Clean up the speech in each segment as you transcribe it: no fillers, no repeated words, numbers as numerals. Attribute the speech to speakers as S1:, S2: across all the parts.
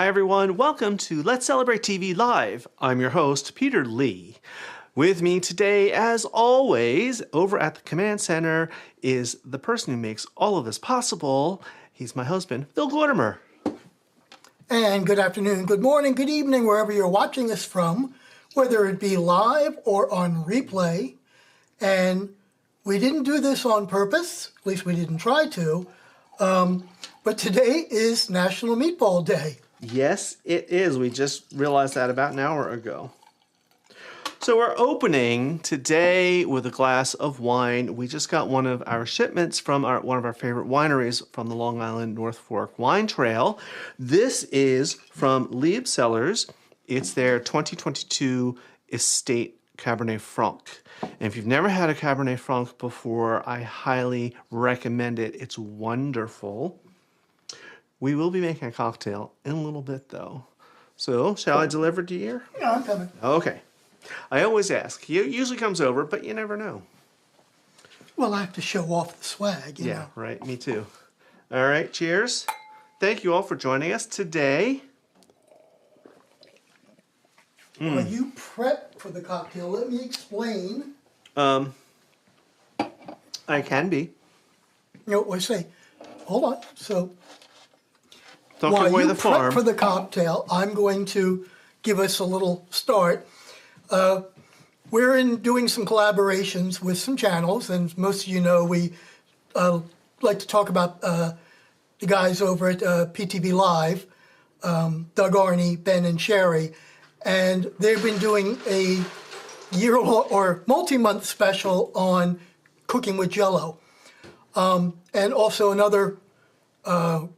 S1: Hi everyone, welcome to Let's Celebrate TV Live. I'm your host, Peter Lee. With me today, as always, over at the command center is the person who makes all of this possible. He's my husband, Phil Gortimer.
S2: And good afternoon, good morning, good evening, wherever you're watching us from, whether it be live or on replay. And we didn't do this on purpose, at least we didn't try to, but today is National Meatball Day.
S1: Yes, it is. We just realized that about an hour ago. So we're opening today with a glass of wine. We just got one of our shipments from one of our favorite wineries from the Long Island North Fork Wine Trail. This is from Lieb Cellars. It's their 2022 Estate Cabernet Franc. And if you've never had a Cabernet Franc before, I highly recommend it. It's wonderful. We will be making a cocktail in a little bit, though. So, shall I deliver to you?
S2: Yeah, I'm coming.
S1: Okay. I always ask. He usually comes over, but you never know.
S2: Well, I have to show off the swag, you know.
S1: Right. Me too. All right. Cheers. Thank you all for joining us today.
S2: While you prep for the cocktail, let me explain.
S1: I can be.
S2: You know, I say, hold on. So,
S1: Don't give away the farm.
S2: while you prep for the cocktail, I'm going to give us a little start. We're doing some collaborations with some channels, and most of you know we like to talk about the guys over at PTV Live, Doug Arney, Ben, and Sherry, and they've been doing a year-long or multi-month special on cooking with Jell-O, and also another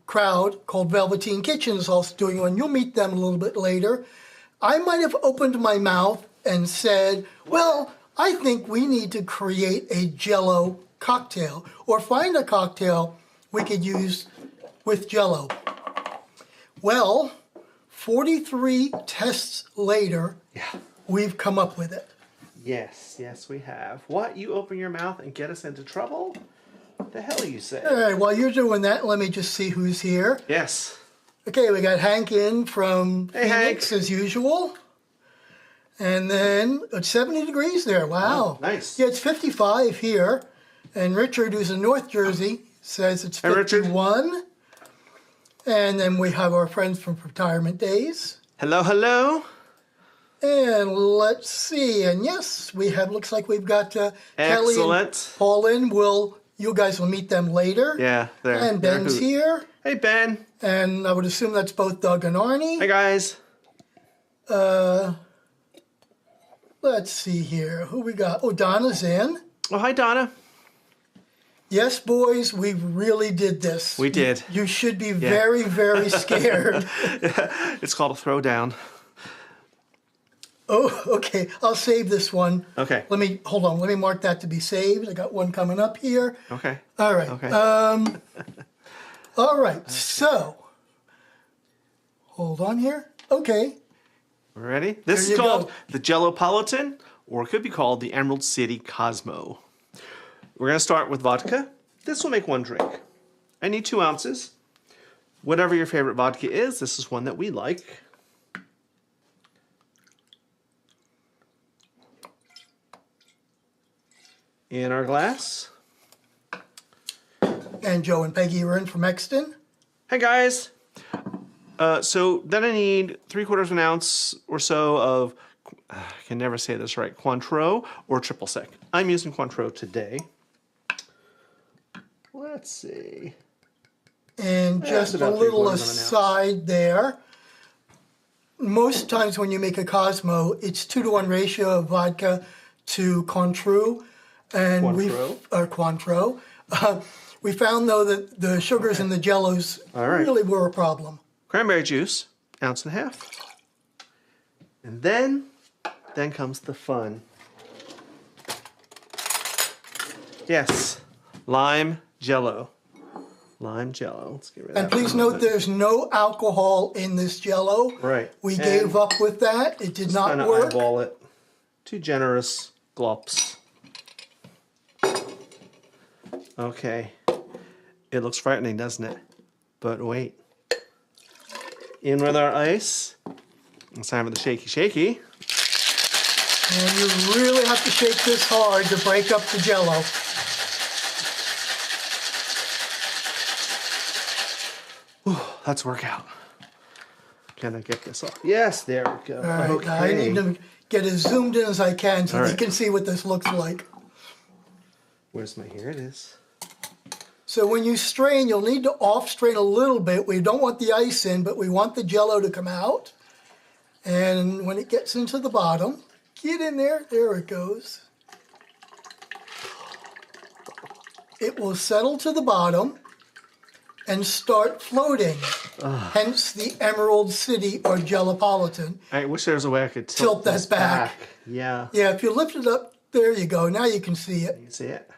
S2: crowd called Velveteen Kitchen is also doing one. You'll meet them a little bit later. I might have opened my mouth and said, well, I think we need to create a Jell-O cocktail or find a cocktail we could use with Jell-O. Well, 43 tests later, we've come up with it.
S1: Yes, we have. What? You open your mouth and get us into trouble? What the hell are you saying?
S2: All right, while you're doing that, let me just see who's here.
S1: Yes.
S2: Okay, we got Hank in from Phoenix,
S1: Hank.
S2: as usual. And then it's 70 degrees there. Wow.
S1: Oh, nice.
S2: Yeah, it's 55 here. And Richard, who's in North Jersey, says it's 51. And then we have our friends from Retirement Days.
S1: Hello, hello.
S2: And let's see. And yes, we have, looks like we've got Kelly and Paulin. You guys will meet them later.
S1: Yeah, there.
S2: And Ben's here.
S1: Hey, Ben.
S2: And I would assume that's both Doug and Arnie.
S1: Hey, guys.
S2: Let's see here. Who we got? Oh, Donna's in.
S1: Oh, hi, Donna.
S2: Yes, boys, we really did this.
S1: We did.
S2: You should be very, very scared.
S1: It's called a throwdown.
S2: Oh, okay. I'll save this one.
S1: Okay.
S2: Hold on. Let me mark that to be saved. I got one coming up here.
S1: Okay.
S2: All right.
S1: Okay.
S2: All right. So, hold on here. Okay.
S1: We're ready? This is called the Jell-O-Politan, or it could be called the Emerald City Cosmo. We're going to start with vodka. This will make one drink. I need 2 ounces. Whatever your favorite vodka is, this is one that we like. In our glass.
S2: And Joe and Peggy are in from Exton.
S1: Hey, guys. So then I need 3/4 ounce or so of, I can never say this right, Cointreau or triple sec. I'm using Cointreau today. Let's see.
S2: And just a little aside there. Most times when you make a Cosmo, it's 2-to-1 ratio of vodka to Cointreau. And Cointreau. We found, though, that the sugars in the Jell-Os really were a problem.
S1: Cranberry juice, 1.5 ounces. And then comes the fun. Yes, lime Jell-O. Lime Jell-O. Let's get rid of that.
S2: And please note there's no alcohol in this Jell-O.
S1: Right.
S2: We gave up with that. It did not work.
S1: Eyeball it. Too generous glops. Okay. It looks frightening, doesn't it? But wait. in with our ice. It's time for the shaky shaky.
S2: And you really have to shake this hard to break up the Jell-O.
S1: Let's work out. Can I get this off? Yes, there we go.
S2: All right,
S1: okay.
S2: now I need to get as zoomed in as I can so
S1: All
S2: you
S1: right.
S2: can see what this looks like.
S1: Where's my, here it is.
S2: So when you strain, you'll need to off-strain a little bit. We don't want the ice in, but we want the Jell-O to come out. And when it gets into the bottom, get in there. There it goes. It will settle to the bottom and start floating. Hence the Emerald City or Jellopolitan.
S1: I wish there was a way I could
S2: Tilt that
S1: this
S2: back.
S1: Yeah.
S2: Yeah, if you lift it up, there you go. Now you can see it.
S1: You see it?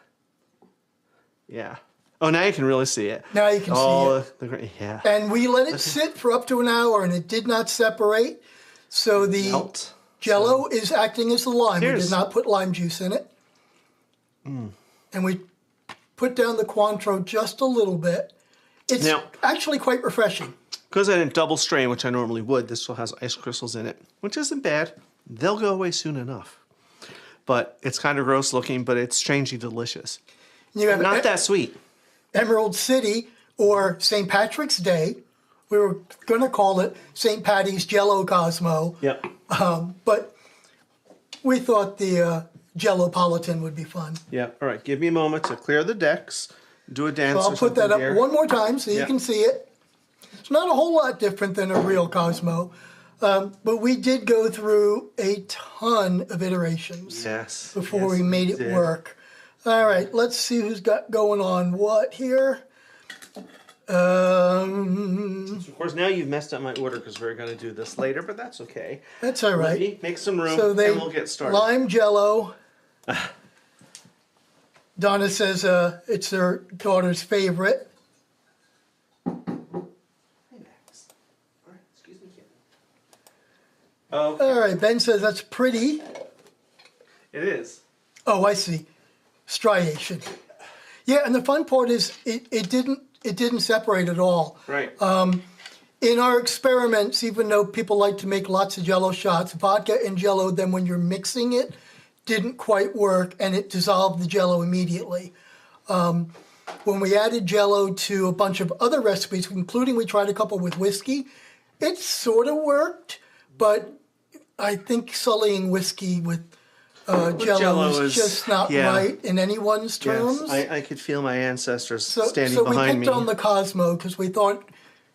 S1: Yeah. Oh, now you can really see it.
S2: Now you can see it.
S1: Yeah.
S2: And we let it sit for up to an hour, and it did not separate. So the
S1: Melt.
S2: Jell-O is acting as the lime. We
S1: Cheers.
S2: did not put lime juice in it. And we put down the Cointreau just a little bit. It's
S1: Now-
S2: actually quite refreshing.
S1: Because I didn't double strain, which I normally would, this still has ice crystals in it, which isn't bad. They'll go away soon enough. But it's kind of gross looking, but it's strangely delicious.
S2: You have
S1: Not that sweet.
S2: Emerald City or St. Patrick's Day. We were going to call it St. Patty's Jell-O Cosmo.
S1: Yep.
S2: But we thought the Jellopolitan would be fun.
S1: Yeah. All right. Give me a moment to clear the decks. Do a dance.
S2: So I'll put that up
S1: there.
S2: one more time so you can see it. It's not a whole lot different than a real Cosmo. But we did go through a ton of iterations
S1: Yes.
S2: before
S1: Yes,
S2: we made it
S1: did.
S2: work. All right, let's see who's got going on what here.
S1: Of course, now you've messed up my order because we're going to do this later, but that's okay.
S2: That's all
S1: Let
S2: right.
S1: me make some room
S2: So they
S1: and we'll get started.
S2: lime Jell-O. Donna says it's her daughter's favorite.
S1: Hey, Max. All right, excuse me, kid. Okay.
S2: All right, Ben says that's pretty.
S1: It is.
S2: Oh, I see. Striation. Yeah, and the fun part is it didn't separate at all.
S1: Right.
S2: In our experiments, even though people like to make lots of Jell-O shots, vodka and Jell-O, then when you're mixing it, didn't quite work, and it dissolved the Jell-O immediately. When we added Jell-O to a bunch of other recipes, including we tried a couple with whiskey, it sort of worked, but I think sullying whiskey with Jell-O
S1: Jell-O
S2: is just not right in anyone's terms.
S1: Yes, I could feel my ancestors standing
S2: So we
S1: behind
S2: picked
S1: me.
S2: on the Cosmo because we thought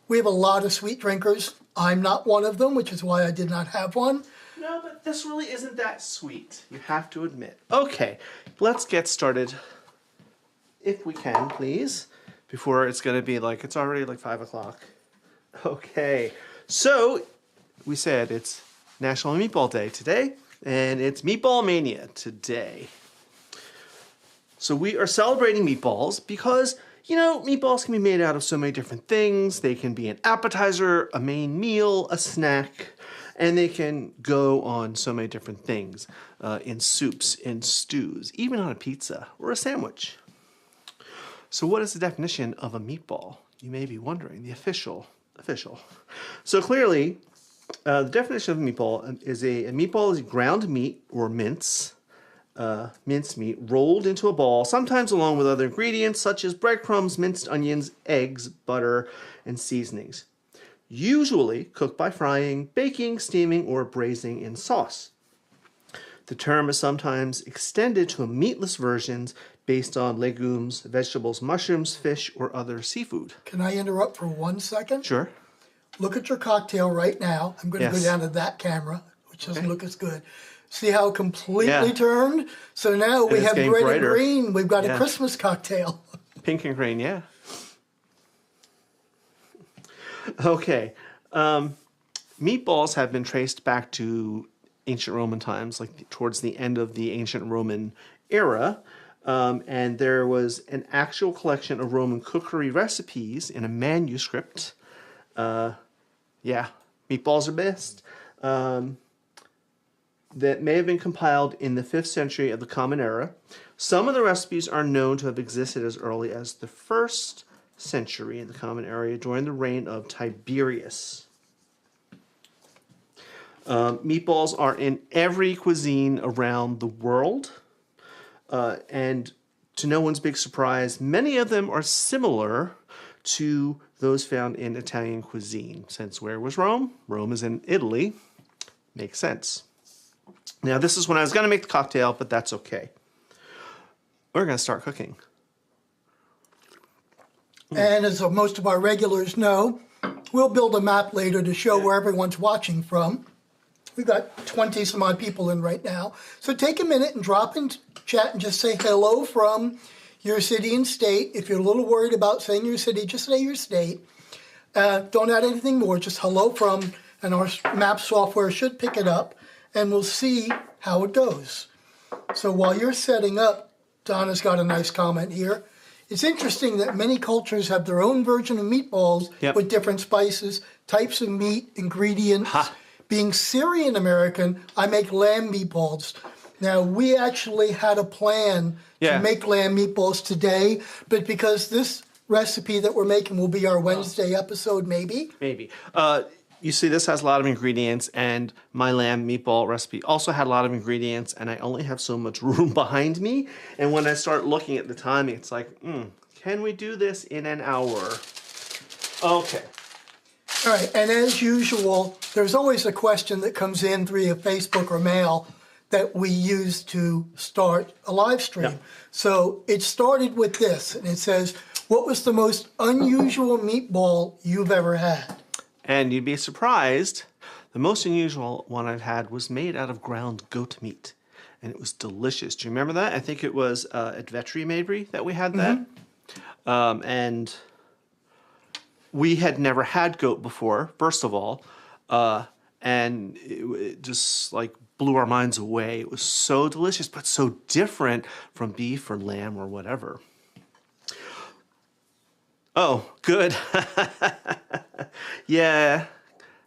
S2: we have a lot of sweet drinkers. I'm not one of them, which is why I did not have one.
S1: No, but this really isn't that sweet. You have to admit. Okay, let's get started. If we can, please. Before it's going to be like, it's already like 5 o'clock. Okay, so we said it's National Meatball Day today, and it's Meatball Mania today. So we are celebrating meatballs because, you know, meatballs can be made out of so many different things. They can be an appetizer, a main meal, a snack, and they can go on so many different things, in soups, in stews, even on a pizza or a sandwich. So what is the definition of a meatball? You may be wondering, the official. So clearly, the definition of a meatball is a meatball is ground meat or mince, minced meat rolled into a ball, sometimes along with other ingredients such as breadcrumbs, minced onions, eggs, butter, and seasonings. Usually cooked by frying, baking, steaming, or braising in sauce. The term is sometimes extended to meatless versions based on legumes, vegetables, mushrooms, fish, or other seafood.
S2: Can I interrupt for 1 second?
S1: Sure.
S2: Look at your cocktail right now. I'm going to go down to that camera, which doesn't look as good. See how it completely turned? So now we
S1: it's
S2: have
S1: getting
S2: red
S1: brighter.
S2: and green. We've got a Christmas cocktail.
S1: Pink and green, yeah. Okay. Meatballs have been traced back to ancient Roman times, like towards the end of the ancient Roman era. And there was an actual collection of Roman cookery recipes in a manuscript. Meatballs are best. That may have been compiled in the 5th century of the Common Era. Some of the recipes are known to have existed as early as the 1st century in the Common Era during the reign of Tiberius. Meatballs are in every cuisine around the world. And to no one's big surprise, many of them are similar to those found in Italian cuisine. Since where was Rome? Rome is in Italy. Makes sense. Now, this is when I was going to make the cocktail, but that's okay. We're going to start cooking.
S2: And as most of our regulars know, we'll build a map later to show where everyone's watching from. We've got 20 some odd people in right now. So take a minute and drop in chat and just say hello from your city and state. If you're a little worried about saying your city, just say your state. Don't add anything more, just hello from, and our map software should pick it up, and we'll see how it goes. So while you're setting up, Donna's got a nice comment here. It's interesting that many cultures have their own version of meatballs with different spices, types of meat, ingredients. Being Syrian American, I make lamb meatballs. Now, we actually had a plan to make lamb meatballs today, but because this recipe that we're making will be our Wednesday episode, maybe.
S1: You see, this has a lot of ingredients, and my lamb meatball recipe also had a lot of ingredients, and I only have so much room behind me. And when I start looking at the timing, it's like, can we do this in an hour? Okay.
S2: All right, and as usual, there's always a question that comes in via Facebook or mail that we use to start a live stream. So it started with this, and it says, what was the most unusual meatball you've ever had?
S1: And you'd be surprised, the most unusual one I've had was made out of ground goat meat. And it was delicious. Do you remember that? I think it was at Vetri Mabry that we had that. And we had never had goat before, first of all. And it just like blew our minds away. It was so delicious, but so different from beef or lamb or whatever. Oh, good. Yeah.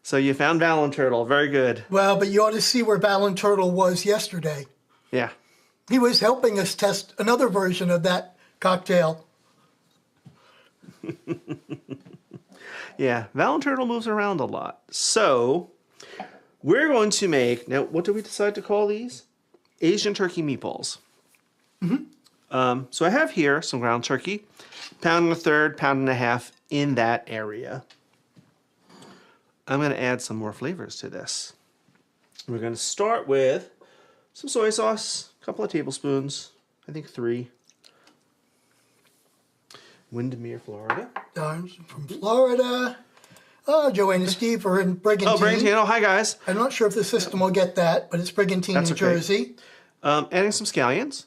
S1: So you found Valen Turtle. Very good.
S2: Well, but you ought to see where Valen Turtle was yesterday.
S1: Yeah.
S2: He was helping us test another version of that cocktail.
S1: Yeah, Valen Turtle moves around a lot. So we're going to make, now what do we decide to call these? Asian turkey meatballs. So I have here some ground turkey, pound and a third, pound and a half in that area. I'm going to add some more flavors to this. We're going to start with some soy sauce, a couple of tablespoons, I think 3. Windermere, Florida.
S2: From Florida. Oh, Joanne and Steve are in Brigantine.
S1: Oh, Brigantine. Oh, hi, guys.
S2: I'm not sure if the system will get that, but it's Brigantine, New Jersey.
S1: Adding some scallions.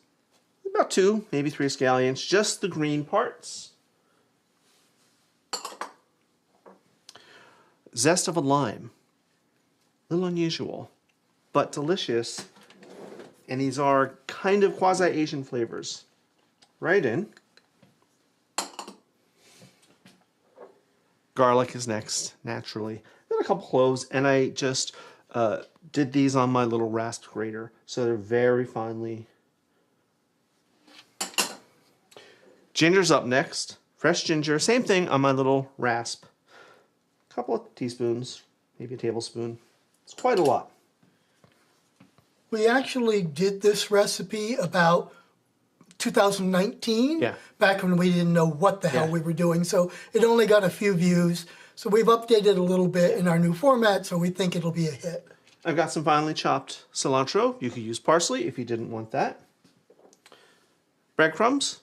S1: About 2, maybe 3 scallions. Just the green parts. Zest of a lime. A little unusual, but delicious. And these are kind of quasi-Asian flavors. Right in. Garlic is next, naturally. Then a couple cloves, and I just did these on my little rasp grater, so they're very finely. Ginger's up next. Fresh ginger, same thing on my little rasp. A couple of teaspoons, maybe a tablespoon. It's quite a lot.
S2: We actually did this recipe about 2019, back when we didn't know what the hell we were doing. So it only got a few views. So we've updated a little bit in our new format, so we think it'll be a hit.
S1: I've got some finely chopped cilantro. You could use parsley if you didn't want that. Breadcrumbs.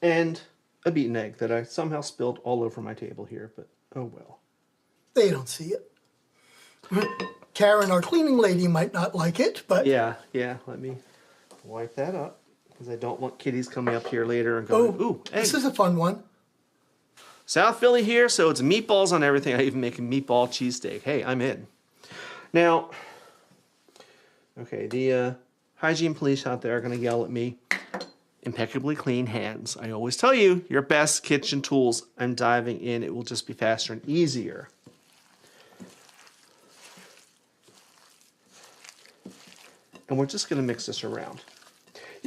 S1: And a beaten egg that I somehow spilled all over my table here, but oh well.
S2: They don't see it. Karen, our cleaning lady, might not like it, but...
S1: Yeah, let me wipe that up, because I don't want kitties coming up here later and going, ooh, egg.
S2: This is a fun one.
S1: South Philly here, so it's meatballs on everything. I even make a meatball cheesesteak. Hey, I'm in. Now, okay, the hygiene police out there are going to yell at me. Impeccably clean hands. I always tell you, your best kitchen tools. I'm diving in. It will just be faster and easier. And we're just going to mix this around.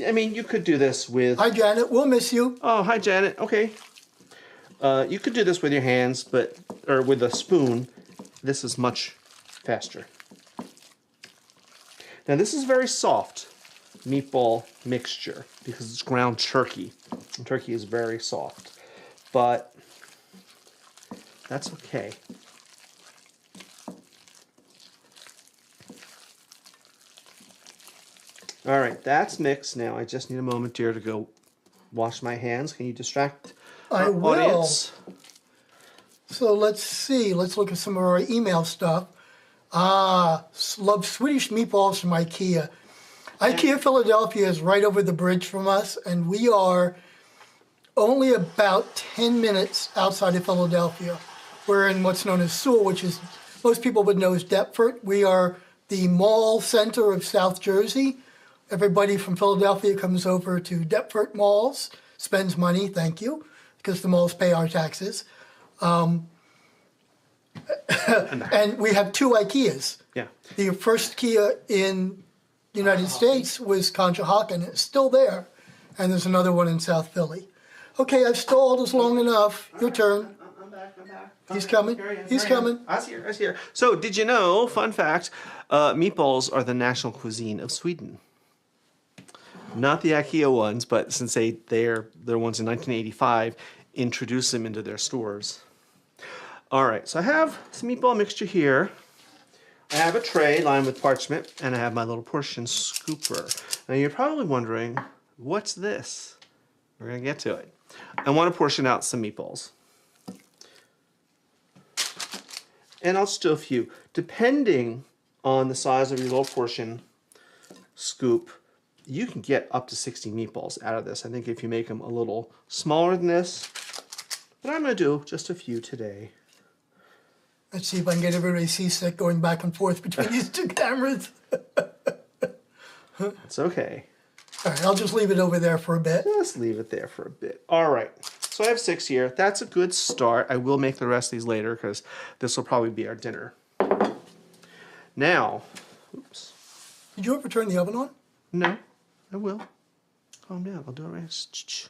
S1: I mean, you could do this with...
S2: Hi, Janet. We'll miss you.
S1: Oh, hi, Janet. Okay. You could do this with your hands, but or with a spoon, this is much faster. Now this is very soft meatball mixture because it's ground turkey. And turkey is very soft, but that's okay. All right, that's mixed now. I just need a moment, dear, to go wash my hands. Can you distract our audience?
S2: So let's see. Let's look at some of our email stuff. Love Swedish meatballs from IKEA. IKEA Philadelphia is right over the bridge from us, and we are only about 10 minutes outside of Philadelphia. We're in what's known as Sewell, which is, most people would know as Deptford. We are the mall center of South Jersey. Everybody from Philadelphia comes over to Deptford malls, spends money, thank you, because the malls pay our taxes. And we have 2 IKEAs.
S1: Yeah.
S2: The first Kia in the United States was Conshohocken. It's still there. And there's another one in South Philly. Okay, I've stalled us long enough. Your turn.
S1: I'm back.
S2: He's coming. He's coming.
S1: I was here. So, did you know, fun fact, meatballs are the national cuisine of Sweden. Not the IKEA ones, but since they're ones in 1985, introduced them into their stores. All right, so I have some meatball mixture here. I have a tray lined with parchment, and I have my little portion scooper. Now, you're probably wondering, what's this? We're going to get to it. I want to portion out some meatballs. And I'll just do a few. Depending on the size of your little portion scoop, you can get up to 60 meatballs out of this. I think if you make them a little smaller than this, but I'm going to do just a few today.
S2: Let's see if I can get everybody seasick going back and forth between these 2 cameras.
S1: It's okay.
S2: All right, I'll just leave it over there for a bit.
S1: Just leave it there for a bit. All right. So I have 6 here. That's a good start. I will make the rest of these later because this will probably be our dinner. Now, oops.
S2: Did you ever turn the oven on?
S1: No, I will. Calm down. I'll do it right.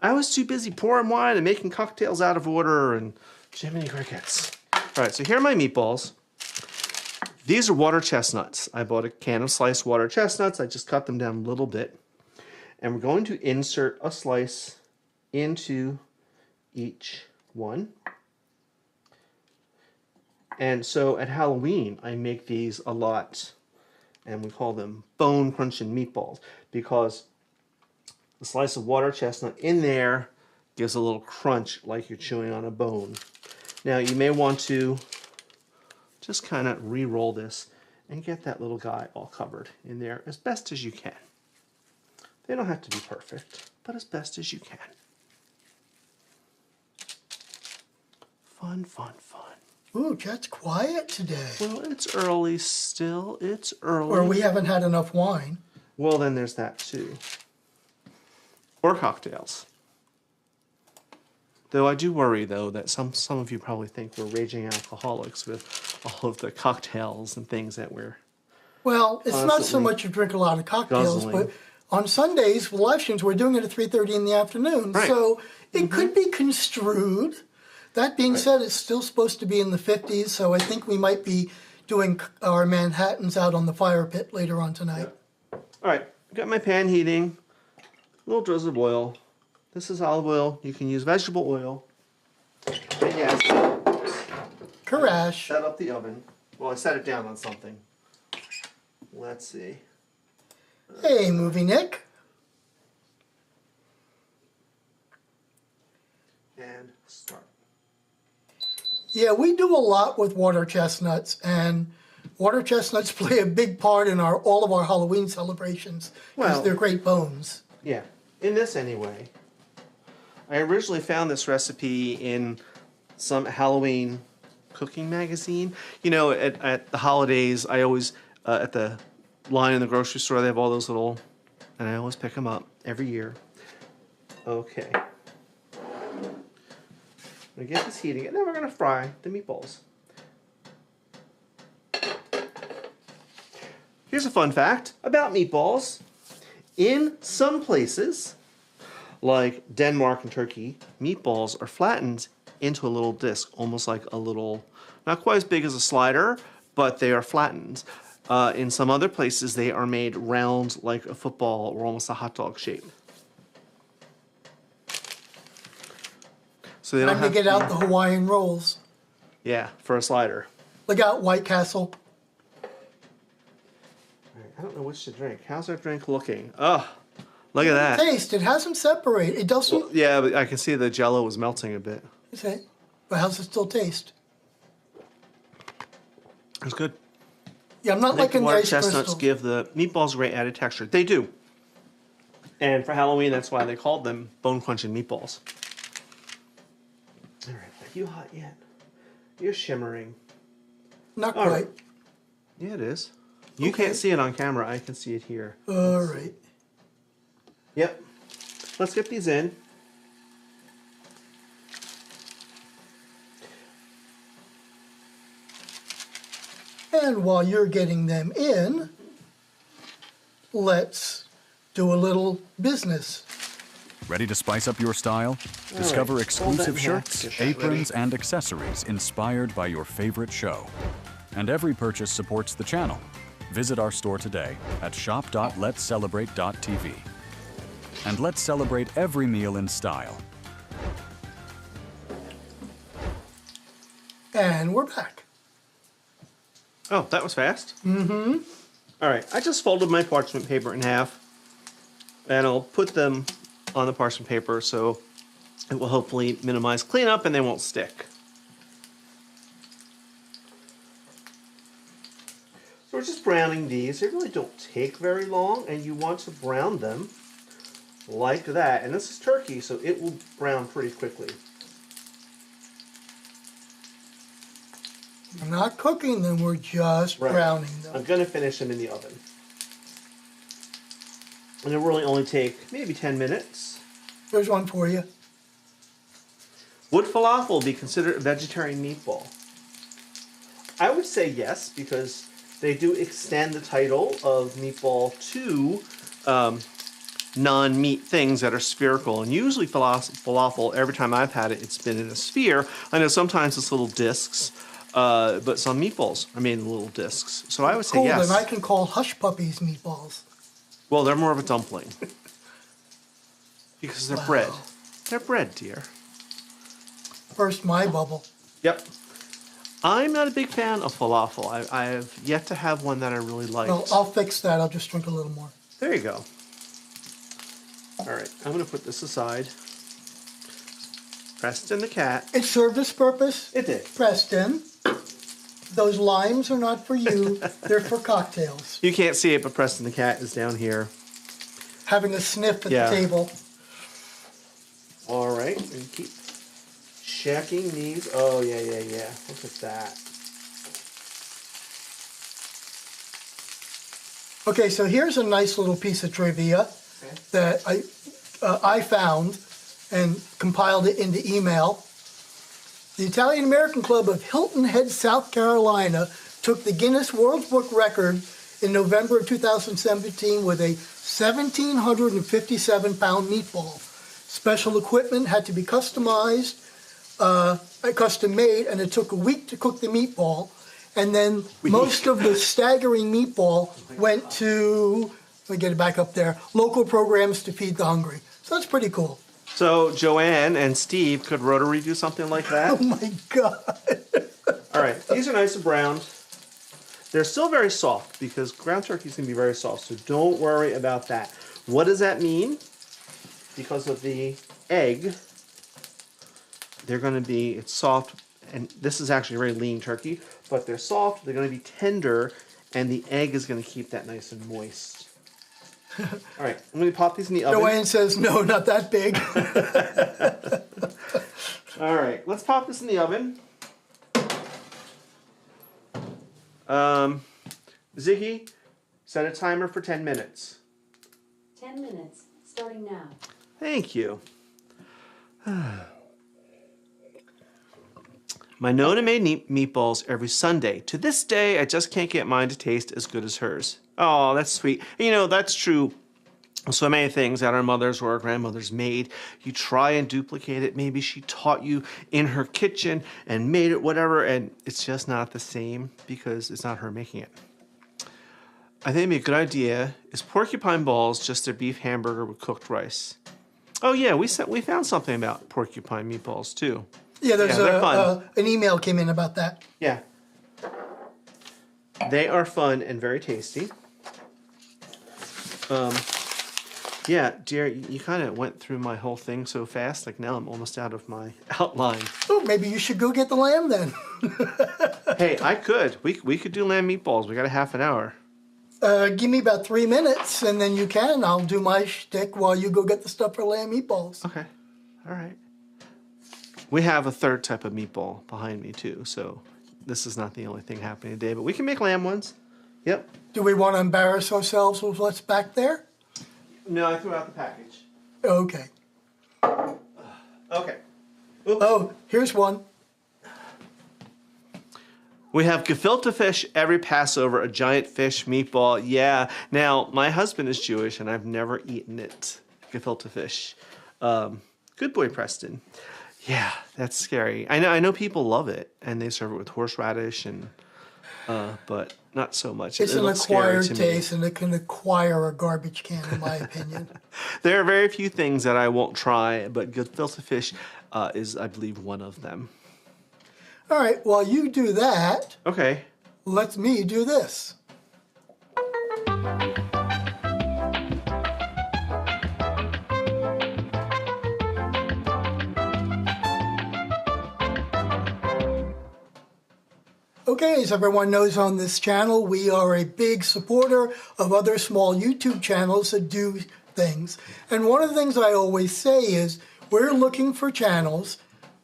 S1: I was too busy pouring wine and making cocktails out of order and Jiminy Crickets. All right, so here are my meatballs. These are water chestnuts. I bought a can of sliced water chestnuts. I just cut them down a little bit. And we're going to insert a slice into each one. And so at Halloween, I make these a lot. And we call them bone crunching meatballs because the slice of water chestnut in there gives a little crunch like you're chewing on a bone. Now you may want to just kind of re-roll this and get that little guy all covered in there as best as you can. They don't have to be perfect, but as best as you can. Fun, fun, fun.
S2: Ooh, Chet's quiet today.
S1: Well, it's early still. It's early.
S2: Or we haven't had enough wine.
S1: Well, then there's that too. Or cocktails. Though I do worry, though, that some of you probably think we're raging alcoholics with all of the cocktails and things that we're
S2: Well, it's not so much you drink a lot of cocktails,
S1: guzzling.
S2: but on Sundays with live streams, we're doing it at 3:30 in the afternoon.
S1: Right.
S2: So it could be construed. That being said, it's still supposed to be in the 50s, so I think we might be doing our Manhattans out on the fire pit later on tonight.
S1: All right, got my pan heating, a little drizzle of oil. This is olive oil. You can use vegetable oil. And yes,
S2: Karash.
S1: set up the oven. Well, I set it down on something. Let's see.
S2: Hey, Movie Nick.
S1: And start.
S2: Yeah, we do a lot with water chestnuts, and water chestnuts play a big part in all of our Halloween celebrations because
S1: Well,
S2: they're great bones.
S1: Yeah, in this anyway. I originally found this recipe in some Halloween cooking magazine. You know, at the holidays, I always, at the line in the grocery store, they have all those little, and I always pick them up every year. Okay. I'm going to get this heating, and then we're going to fry the meatballs. Here's a fun fact about meatballs. In some places, like Denmark and Turkey, meatballs are flattened into a little disc, almost like a little, not quite as big as a slider, but they are flattened. In some other places, they are made round like a football or almost a hot dog shape. So they don't
S2: Time
S1: have
S2: to get out the Hawaiian rolls.
S1: Yeah, for a slider.
S2: Look out, White Castle.
S1: I don't know which to drink. How's our drink looking? Oh, look at that.
S2: Taste, it hasn't separated. It doesn't.
S1: Well, yeah, but I can see the Jell-O was melting a bit.
S2: Okay. But how's it still taste?
S1: It's good.
S2: Yeah, I'm not
S1: I think
S2: liking the
S1: water
S2: ice
S1: chestnuts
S2: crystal.
S1: give the meatballs a great added texture. They do. And for Halloween, that's why they called them bone crunching meatballs. All right, are you hot yet? You're shimmering.
S2: Not
S1: All
S2: quite.
S1: right. Yeah, it is. You
S2: Okay.
S1: can't see it on camera. I can see it here.
S2: All right.
S1: Yep. Let's get these in.
S2: And while you're getting them in, let's do a little business.
S3: Ready to spice up your style? Discover
S1: Fold
S3: exclusive
S1: that in half.
S3: shirts,
S1: Get that ready.
S3: aprons, and accessories inspired by your favorite show. And every purchase supports the channel. Visit our store today at shop.letscelebrate.tv. And let's celebrate every meal in style.
S2: And we're back.
S1: Oh, that was fast. Mm-hmm. All right, I just folded my parchment paper in half, and I'll put them on the parchment paper so it will hopefully minimize cleanup and they won't stick. So we're just browning these. They really don't take very long, and you want to brown them like that. And this is turkey, so it will brown pretty quickly.
S2: We're not cooking them, we're just
S1: Right.
S2: browning
S1: I'm
S2: them.
S1: going to finish them in the oven. And it'll really only take maybe 10 minutes.
S2: There's one for you.
S1: Would falafel be considered a vegetarian meatball? I would say yes, because they do extend the title of meatball to non-meat things that are spherical. And usually falafel, every time I've had it, it's been in a sphere. I know sometimes it's little discs, but some meatballs are made in little discs. So I would say
S2: Cool,
S1: yes.
S2: then I can call hush puppies meatballs.
S1: Well, they're more of a dumpling. Because they're
S2: Wow.
S1: bread. They're bread, dear.
S2: Burst my bubble.
S1: Yep. I'm not a big fan of falafel. I have yet to have one that I really liked.
S2: Well, I'll fix that. I'll just drink a little more.
S1: There you go. All right, I'm going to put this aside. Preston the cat.
S2: It served its purpose.
S1: It did.
S2: Preston, those limes are not for you. They're for cocktails.
S1: You can't see it, but Preston the cat is down here.
S2: Having a sniff at
S1: Yeah.
S2: the table.
S1: All right, and keep checking these. Oh, yeah. Look at that.
S2: Okay, so here's a nice little piece of trivia that I found and compiled it into email. The Italian American Club of Hilton Head, South Carolina took the Guinness World Book record in November of 2017 with a 1,757-pound meatball. Special equipment had to be customized, custom made, and it took a week to cook the meatball. And then most of the staggering meatball went to, let me get it back up there, local programs to feed the hungry. So that's pretty cool.
S1: So Joanne and Steve, could Rotary do something like
S2: Oh
S1: that?
S2: my God.
S1: All right, these are nice and browned. They're still very soft because ground turkeys can be very soft, so don't worry about that. What does that mean? Because of the egg, they're going to be, it's soft, and this is actually a very lean turkey, but they're soft, they're going to be tender, and the egg is going to keep that nice and moist. All right, I'm going to pop these in the oven.
S2: Joanne says, no, not that big.
S1: All right, let's pop this in the oven. Ziggy, set a timer for 10 minutes.
S4: 10 minutes, starting now.
S1: Thank you. My Nona made meatballs every Sunday. To this day, I just can't get mine to taste as good as hers. Oh, that's sweet. You know, that's true so many things that our mothers or our grandmothers made. You try and duplicate it. Maybe she taught you in her kitchen and made it whatever, and it's just not the same because it's not her making it. I think it'd be a good idea. Is porcupine balls just a beef hamburger with cooked rice? Oh yeah, we found something about porcupine meatballs too.
S2: Yeah, there's
S1: they're fun.
S2: an email came in about that.
S1: Yeah. They are fun and very tasty. Yeah, dear, you kind of went through my whole thing so fast. Like now I'm almost out of my outline.
S2: Oh, maybe you should go get the lamb then.
S1: Hey, I could. We could do lamb meatballs. We got a half an hour.
S2: Give me about 3 minutes, and then you can. I'll do my shtick while you go get the stuff for lamb meatballs.
S1: Okay. All right. We have a third type of meatball behind me too, so this is not the only thing happening today, but we can make lamb ones. Yep.
S2: Do we want to embarrass ourselves with what's back there?
S1: No, I threw out the package.
S2: Okay.
S1: Okay. Oops.
S2: Oh, here's one.
S1: We have gefilte fish every Passover, a giant fish meatball. Yeah. Now, my husband is Jewish, and I've never eaten it. Gefilte fish. Good boy, Preston. Yeah, that's scary. I know people love it, and they serve it with horseradish, and but not so much.
S2: It's
S1: It
S2: an
S1: looks scary
S2: acquired
S1: to me.
S2: taste, and it can acquire a garbage can, in my opinion.
S1: There are very few things that I won't try, but gefilte fish is, I believe, one of them.
S2: All right, while you do that,
S1: Okay.
S2: let me do this. Okay, as everyone knows on this channel, we are a big supporter of other small YouTube channels that do things. And one of the things I always say is we're looking for channels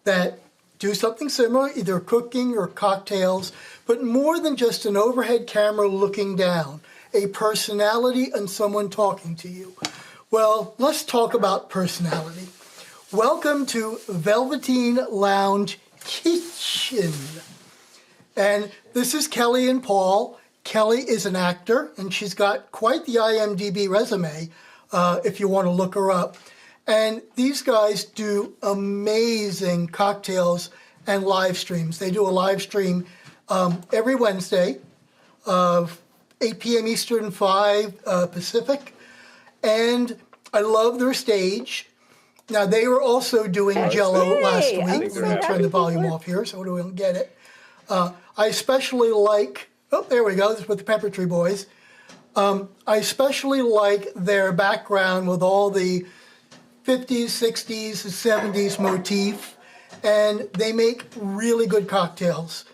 S2: that do something similar, either cooking or cocktails, but more than just an overhead camera looking down, a personality and someone talking to you. Well, let's talk about personality. Welcome to Velveteen Lounge Kitchen. And this is Kelly and Paul. Kelly is an actor, and she's got quite the IMDb resume, if you want to look her up. And these guys do amazing cocktails and live streams. They do a live stream every Wednesday, 8 p.m. Eastern, 5 Pacific. And I love their stage. Now, they were also doing Jell-O last week. We're going to turn the volume off here so we don't get it. I especially like, oh, there we go, this is with the Pepper Tree Boys. I especially like their background with all the 50s, 60s, 70s motif, and they make really good cocktails.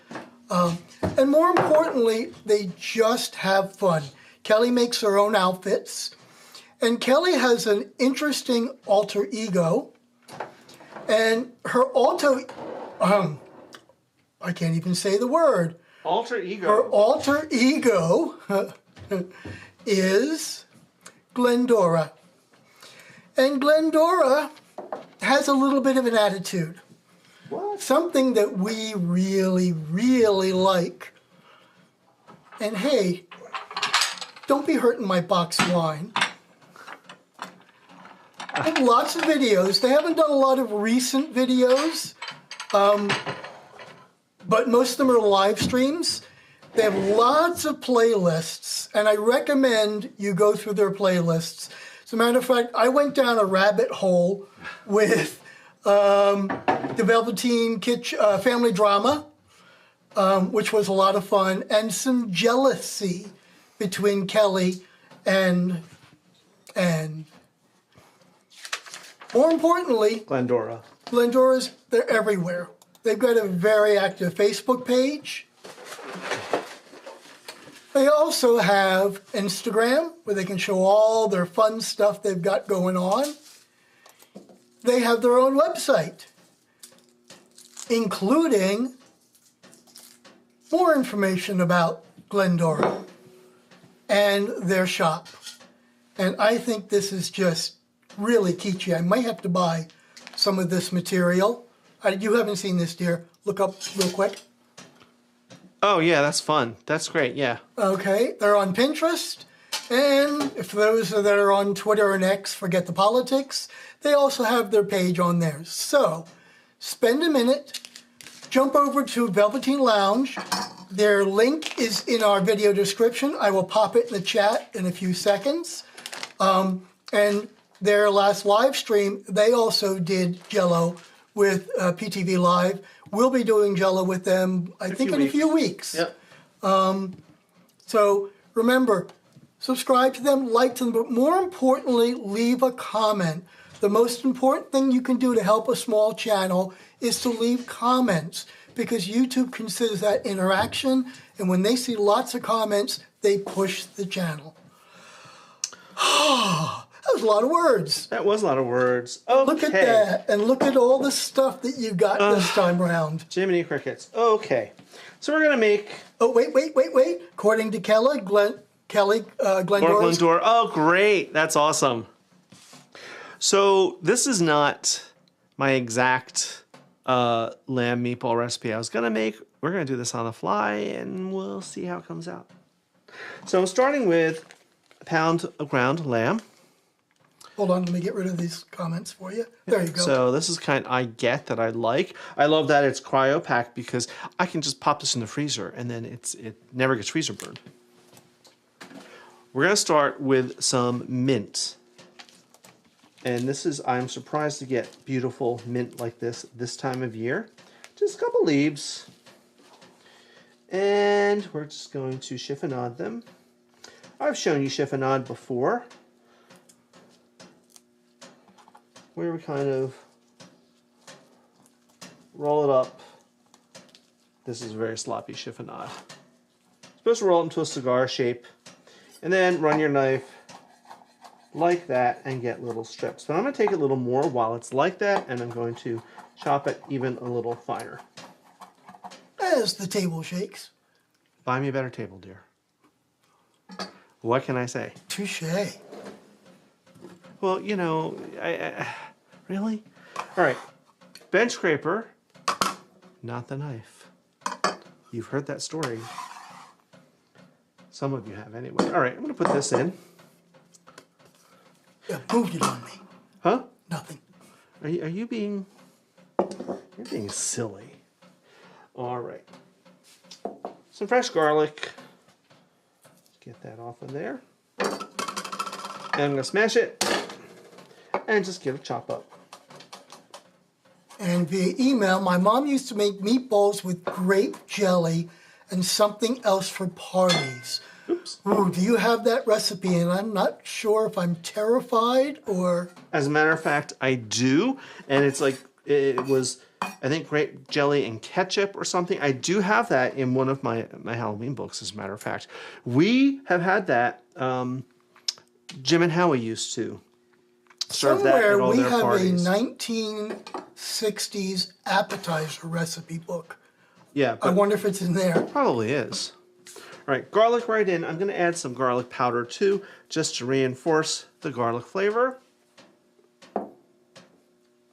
S2: And more importantly, they just have fun. Kelly makes her own outfits, and Kelly has an interesting alter ego, and her I can't even say the word.
S1: Alter ego.
S2: Her alter ego is Glendora. And Glendora has a little bit of an attitude.
S1: What?
S2: Something that we really, really like. And hey, don't be hurting my box wine. I have lots of videos. They haven't done a lot of recent videos. But most of them are live streams. They have lots of playlists, and I recommend you go through their playlists. As a matter of fact, I went down a rabbit hole with the Velveteen family drama, which was a lot of fun, and some jealousy between Kelly and more importantly, Glendora's, they're everywhere. They've got a very active Facebook page. They also have Instagram, where they can show all their fun stuff they've got going on. They have their own website, including more information about Glendora and their shop. And I think this is just really kitschy. I might have to buy some of this material. You haven't seen this, dear. Look up real quick.
S1: Oh, yeah, that's fun. That's great, yeah.
S2: Okay, they're on Pinterest, And for those that are on Twitter and X, forget the politics, they also have their page on there. So spend a minute, jump over to Velveteen Lounge. Their link is in our video description. I will pop it in the chat in a few seconds. And their last live stream, they also did Jell-O with PTV Live. We'll be doing Jell-O with them, I think, in a few weeks.
S1: Yep.
S2: So remember, subscribe to them, like them, but more importantly, leave a comment. The most important thing you can do to help a small channel is to leave comments, because YouTube considers that interaction, and when they see lots of comments, they push the channel. That was a lot of words.
S1: That was a lot of words. Okay.
S2: Look at that, and look at all the stuff that you got this time around.
S1: Jiminy Crickets. Okay. So we're going to make...
S2: Oh, wait. According to Glendora.
S1: Glendora. Oh, great. That's awesome. So this is not my exact lamb meatball recipe I was going to make. We're going to do this on the fly, and we'll see how it comes out. So I'm starting with a pound of ground lamb.
S2: Hold on, let me get rid of these comments for you. There you go.
S1: So this is kind I get that I like. I love that it's cryo packed because I can just pop this in the freezer and then it never gets freezer burned. We're going to start with some mint. And this is, I'm surprised to get beautiful mint like this time of year. Just a couple leaves. And we're just going to chiffonade them. I've shown you chiffonade before, where we kind of roll it up. This is a very sloppy chiffonade. Supposed to roll it into a cigar shape, and then run your knife like that and get little strips. But I'm going to take a little more while it's like that, and I'm going to chop it even a little finer.
S2: As the table shakes.
S1: Buy me a better table, dear. What can I say?
S2: Touche.
S1: Well, you know, really? All right, bench scraper, not the knife. You've heard that story. Some of you have anyway. All right, I'm gonna put this in.
S2: Yeah, moved it on me.
S1: Huh?
S2: Nothing.
S1: Are you being, you're being silly. All right. Some fresh garlic. Get that off of there. And I'm gonna smash it and just give it a chop up.
S2: And via email, my mom used to make meatballs with grape jelly and something else for parties.
S1: Oops.
S2: Ooh, do you have that recipe? And I'm not sure if I'm terrified or...
S1: As a matter of fact, I do. And it's like, it was, I think, grape jelly and ketchup or something. I do have that in one of my Halloween books, as a matter of fact. We have had that. Jim and Howie used to serve that at all their parties.
S2: Somewhere we have a 1960s appetizer recipe book.
S1: Yeah,
S2: I wonder if it's in there.
S1: Probably is. All right, garlic right in. I'm going to add some garlic powder too, just to reinforce the garlic flavor.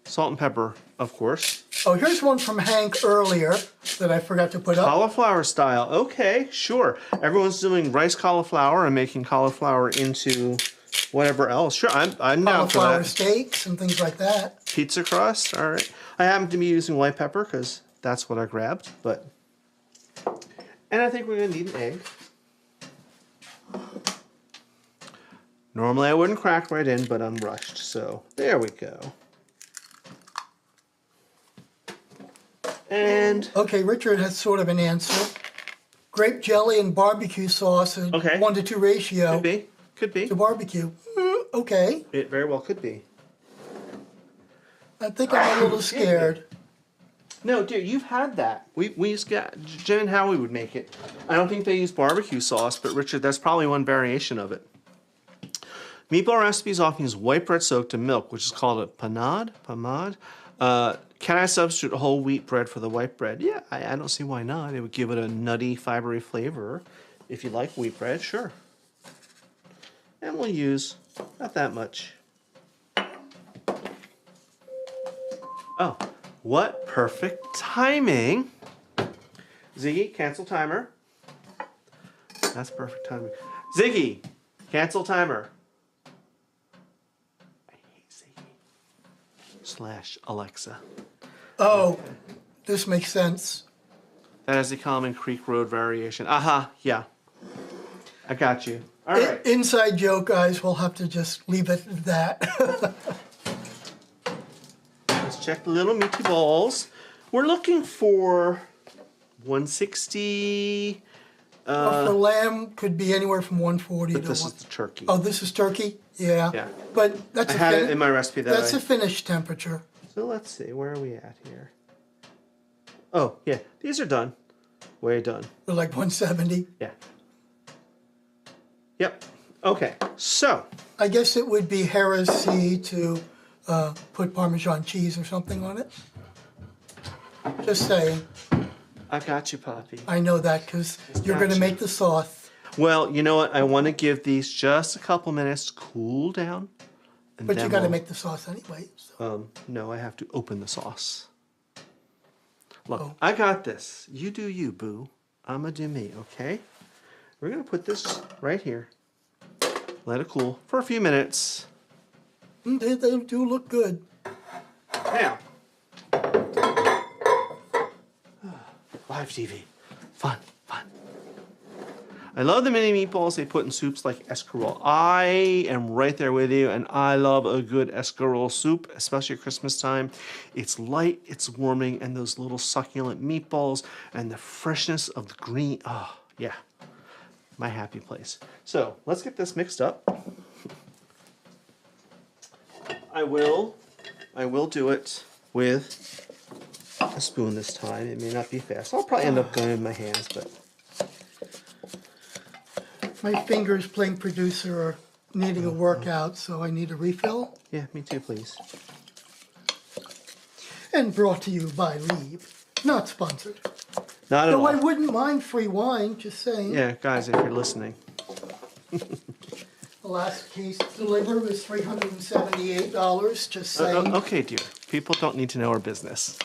S1: Salt and pepper, of course.
S2: Oh, here's one from Hank earlier that I forgot to put up.
S1: Cauliflower style. Okay, sure. Everyone's doing rice cauliflower and making cauliflower into whatever else. Sure, I'm down for
S2: Cauliflower
S1: that.
S2: steaks and things like that.
S1: Pizza crust. All right. I happen to be using white pepper because that's what I grabbed. And I think we're going to need an egg. Normally I wouldn't crack right in, but I'm rushed. So there we go. And
S2: okay, Richard has sort of an answer. Grape jelly and barbecue sauce, a 1-to-2 ratio.
S1: Could be. Could be.
S2: To barbecue. Okay.
S1: It very well could be.
S2: I think I'm a little scared.
S1: No, dude, you've had that. We used to get, Jen and Howie would make it. I don't think they use barbecue sauce, but Richard, that's probably one variation of it. Meatball recipes often use white bread soaked in milk, which is called a panade. Can I substitute whole wheat bread for the white bread? Yeah, I don't see why not. It would give it a nutty, fibery flavor. If you like wheat bread, sure. And we'll use not that much. Oh, what perfect timing. Ziggy, cancel timer. That's perfect timing. Ziggy, Cancel timer. I hate Siri. / Alexa.
S2: Oh, this makes sense.
S1: That is a common Creek Road variation. Aha, yeah. I got you. All right.
S2: Inside joke, guys. We'll have to just leave it at that.
S1: Let's check the little meaty balls. We're looking for 160.
S2: For lamb, could be anywhere from 140
S1: But
S2: to
S1: this
S2: one.
S1: is the turkey.
S2: Oh, this is turkey? Yeah.
S1: Yeah.
S2: But that's
S1: I had it in my recipe that
S2: that's a finished temperature.
S1: So let's see, where are we at here? Oh, yeah, these are done. Way done.
S2: They're like 170.
S1: Yeah. Yep. Okay, so.
S2: I guess it would be heresy to put Parmesan cheese or something on it. Just saying.
S1: I got you, Poppy.
S2: I know that because you're going to
S1: Gotcha.
S2: make the sauce.
S1: Well, you know what? I want to give these just a couple minutes to cool down. And
S2: But
S1: then
S2: you got to
S1: we'll-
S2: make the sauce anyway. So.
S1: No, I have to open the sauce. Look,
S2: Oh.
S1: I got this. You do you, boo. I'm going to do me, okay? We're going to put this right here. Let it cool for a few minutes.
S2: They do look good.
S1: Now. Live TV. Fun, fun. I love the mini meatballs they put in soups like escarole. I am right there with you, and I love a good escarole soup, especially at Christmas time. It's light, it's warming, and those little succulent meatballs and the freshness of the green. Oh, yeah. My happy place. So let's get this mixed up. I will do it with a spoon this time. It may not be fast. I'll probably end up going in my hands, but
S2: My fingers playing producer are needing a workout, so I need a refill.
S1: yeah, me too, please.
S2: And brought to you by Lieb. Not sponsored.
S1: Not at
S2: Though I
S1: all.
S2: wouldn't mind free wine, just saying.
S1: Yeah, guys, if you're listening.
S2: The last case delivered was $378, just saying.
S1: Okay, dear. People don't need to know our business.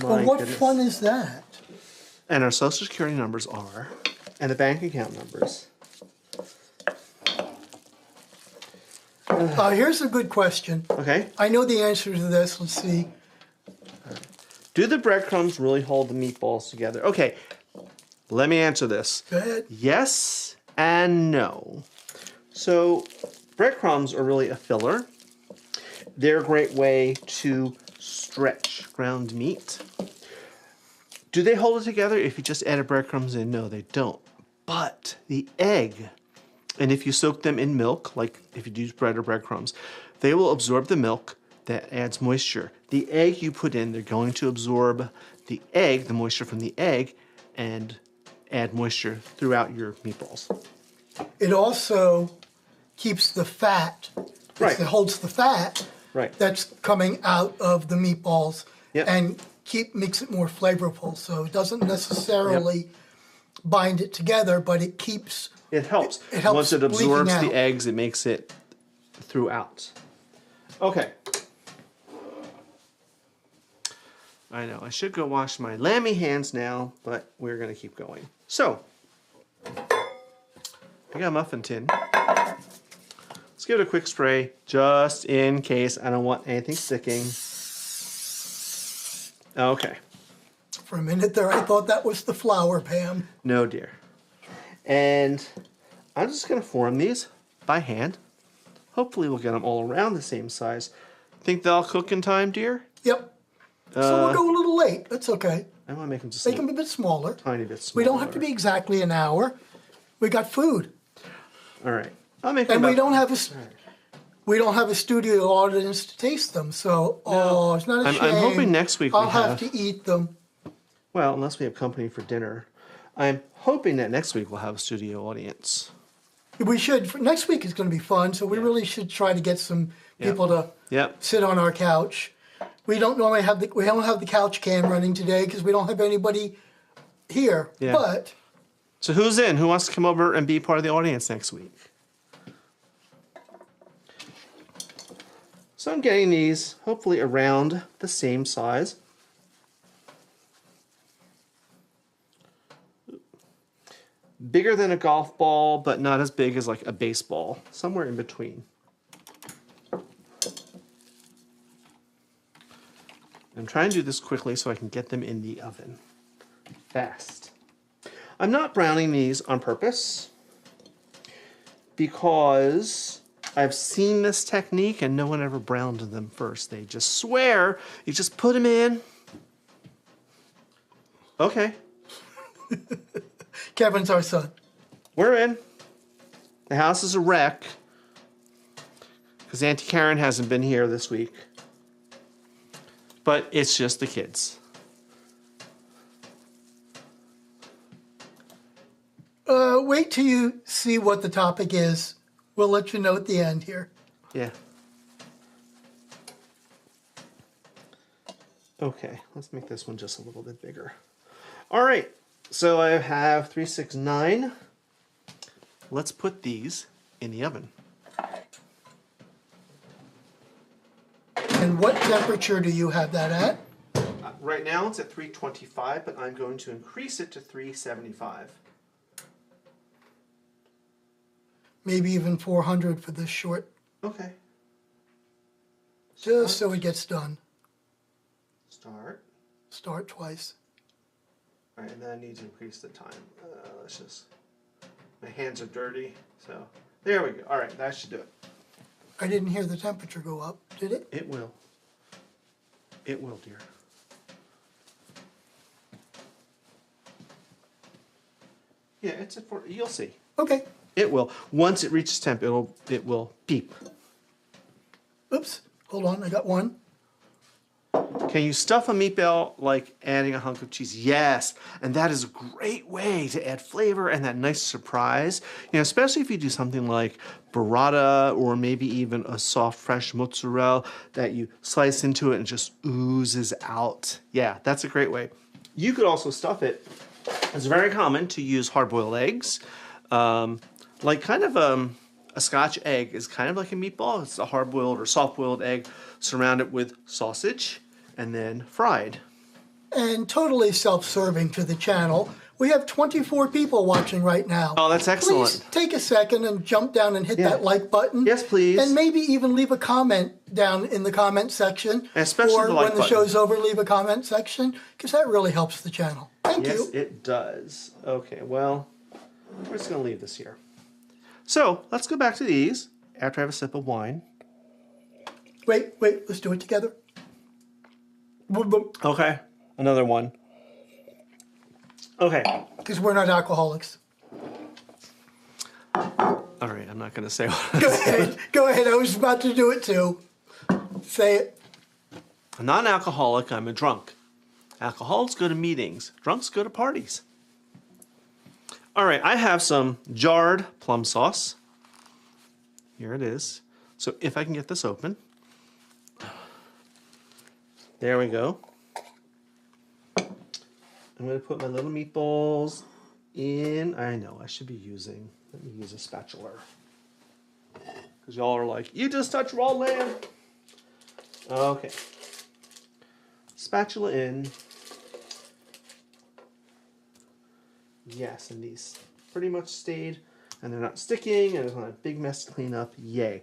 S2: Well,
S1: My
S2: what
S1: goodness.
S2: fun is that?
S1: And our social security numbers are, and the bank account numbers.
S2: Here's a good question.
S1: Okay.
S2: I know the answer to this. Let's see.
S1: Do the breadcrumbs really hold the meatballs together? Okay, let me answer this.
S2: Go ahead.
S1: Yes and no. So breadcrumbs are really a filler. They're a great way to stretch ground meat. Do they hold it together if you just add breadcrumbs in? No, they don't. But the egg, and if you soak them in milk, like if you use bread or breadcrumbs, they will absorb the milk. That adds moisture. The egg you put in, they're going to absorb the egg, the moisture from the egg, and add moisture throughout your meatballs.
S2: It also keeps the fat.
S1: Right.
S2: It holds the fat
S1: Right.
S2: that's coming out of the meatballs
S1: Yep.
S2: and makes it more flavorful. So it doesn't necessarily bind it together, but it keeps.
S1: It helps.
S2: It helps
S1: Once it
S2: leaking
S1: absorbs
S2: out.
S1: the eggs, it makes it throughout. Okay. I know, I should go wash my lammy hands now, but we're going to keep going. So, I got a muffin tin. Let's give it a quick spray, just in case I don't want anything sticking. Okay.
S2: For a minute there, I thought that was the flour, Pam.
S1: No, dear. And I'm just going to form these by hand. Hopefully we'll get them all around the same size. Think they'll cook in time, dear?
S2: Yep. So we'll go a little late. That's okay.
S1: I want to make them just
S2: Make
S1: a
S2: them a bit smaller.
S1: tiny bit smaller.
S2: We don't have to be exactly an hour. We got food,
S1: All right. I'll make them
S2: and we
S1: about-
S2: don't have a studio audience to taste them. So it's not a shame.
S1: I'm hoping next week we
S2: I'll have
S1: have-
S2: to eat them.
S1: Well, unless we have company for dinner. I'm hoping that next week we'll have a studio audience.
S2: We should. Next week is going to be fun, so we really should try to get some people to
S1: Yep.
S2: sit on our couch. We don't normally have we don't have the couch cam running today because we don't have anybody here.
S1: Yeah.
S2: But
S1: So who's in? Who wants to come over and be part of the audience next week? So I'm getting these hopefully around the same size. bigger than a golf ball, but not as big as like a baseball. Somewhere in between. I'm trying to do this quickly so I can get them in the oven fast. I'm not browning these on purpose because I've seen this technique and no one ever browned them first. They just swear you just put them in. Okay.
S2: Kevin's our son.
S1: We're in. The house is a wreck because Auntie Karen hasn't been here this week. But it's just the kids.
S2: Wait till you see what the topic is. We'll let you know at the end here.
S1: Yeah. Okay, let's make this one just a little bit bigger. All right, so I have 369. Let's put these in the oven.
S2: And what temperature do you have that at?
S1: Right now it's at 325, but I'm going to increase it to 375.
S2: Maybe even 400 for this short,
S1: Okay.
S2: just so it gets done.
S1: Start.
S2: Start twice.
S1: All right, and then I need to increase the time. Let's just, my hands are dirty, so there we go. All right, that should do it.
S2: I didn't hear the temperature go up, did it?
S1: It will. It will, dear. Yeah, it's at 4. You'll see.
S2: Okay.
S1: It will. Once it reaches temp, it will beep.
S2: Oops. Hold on, I got one.
S1: Can you stuff a meatball like adding a hunk of cheese? Yes, and that is a great way to add flavor and that nice surprise. You know, especially if you do something like burrata or maybe even a soft, fresh mozzarella that you slice into it and just oozes out. Yeah, that's a great way. You could also stuff it. It's very common to use hard-boiled eggs. Like kind of a Scotch egg is kind of like a meatball. It's a hard-boiled or soft-boiled egg surrounded with sausage and then fried.
S2: And totally self-serving to the channel. We have 24 people watching right now.
S1: Oh, that's excellent.
S2: Please take a second and jump down and hit
S1: Yeah.
S2: that like button.
S1: Yes, please.
S2: And maybe even leave a comment down in the comment section.
S1: Especially
S2: or
S1: the like
S2: when the
S1: button.
S2: show's over, leave a comment section, because that really helps the channel. Thank
S1: Yes,
S2: you.
S1: it does. Okay, well, we're just going to leave this here. So, let's go back to these after I have a sip of wine.
S2: Wait, let's do it together. Boom, boom.
S1: Okay, another one. Okay.
S2: Because we're not alcoholics.
S1: All right, I'm not going to say what
S2: Go ahead. Go ahead. I was about to do it too. Say it.
S1: I'm not an alcoholic, I'm a drunk. Alcoholics go to meetings. Drunks go to parties. All right, I have some jarred plum sauce. Here it is. So if I can get this open. There we go. I'm going to put my little meatballs in. I know, I should be using, let me use a spatula. Because y'all are like, you just touched raw lamb. Okay. Spatula in. Yes, and these pretty much stayed, and they're not sticking, and it's not a big mess to clean up. Yay.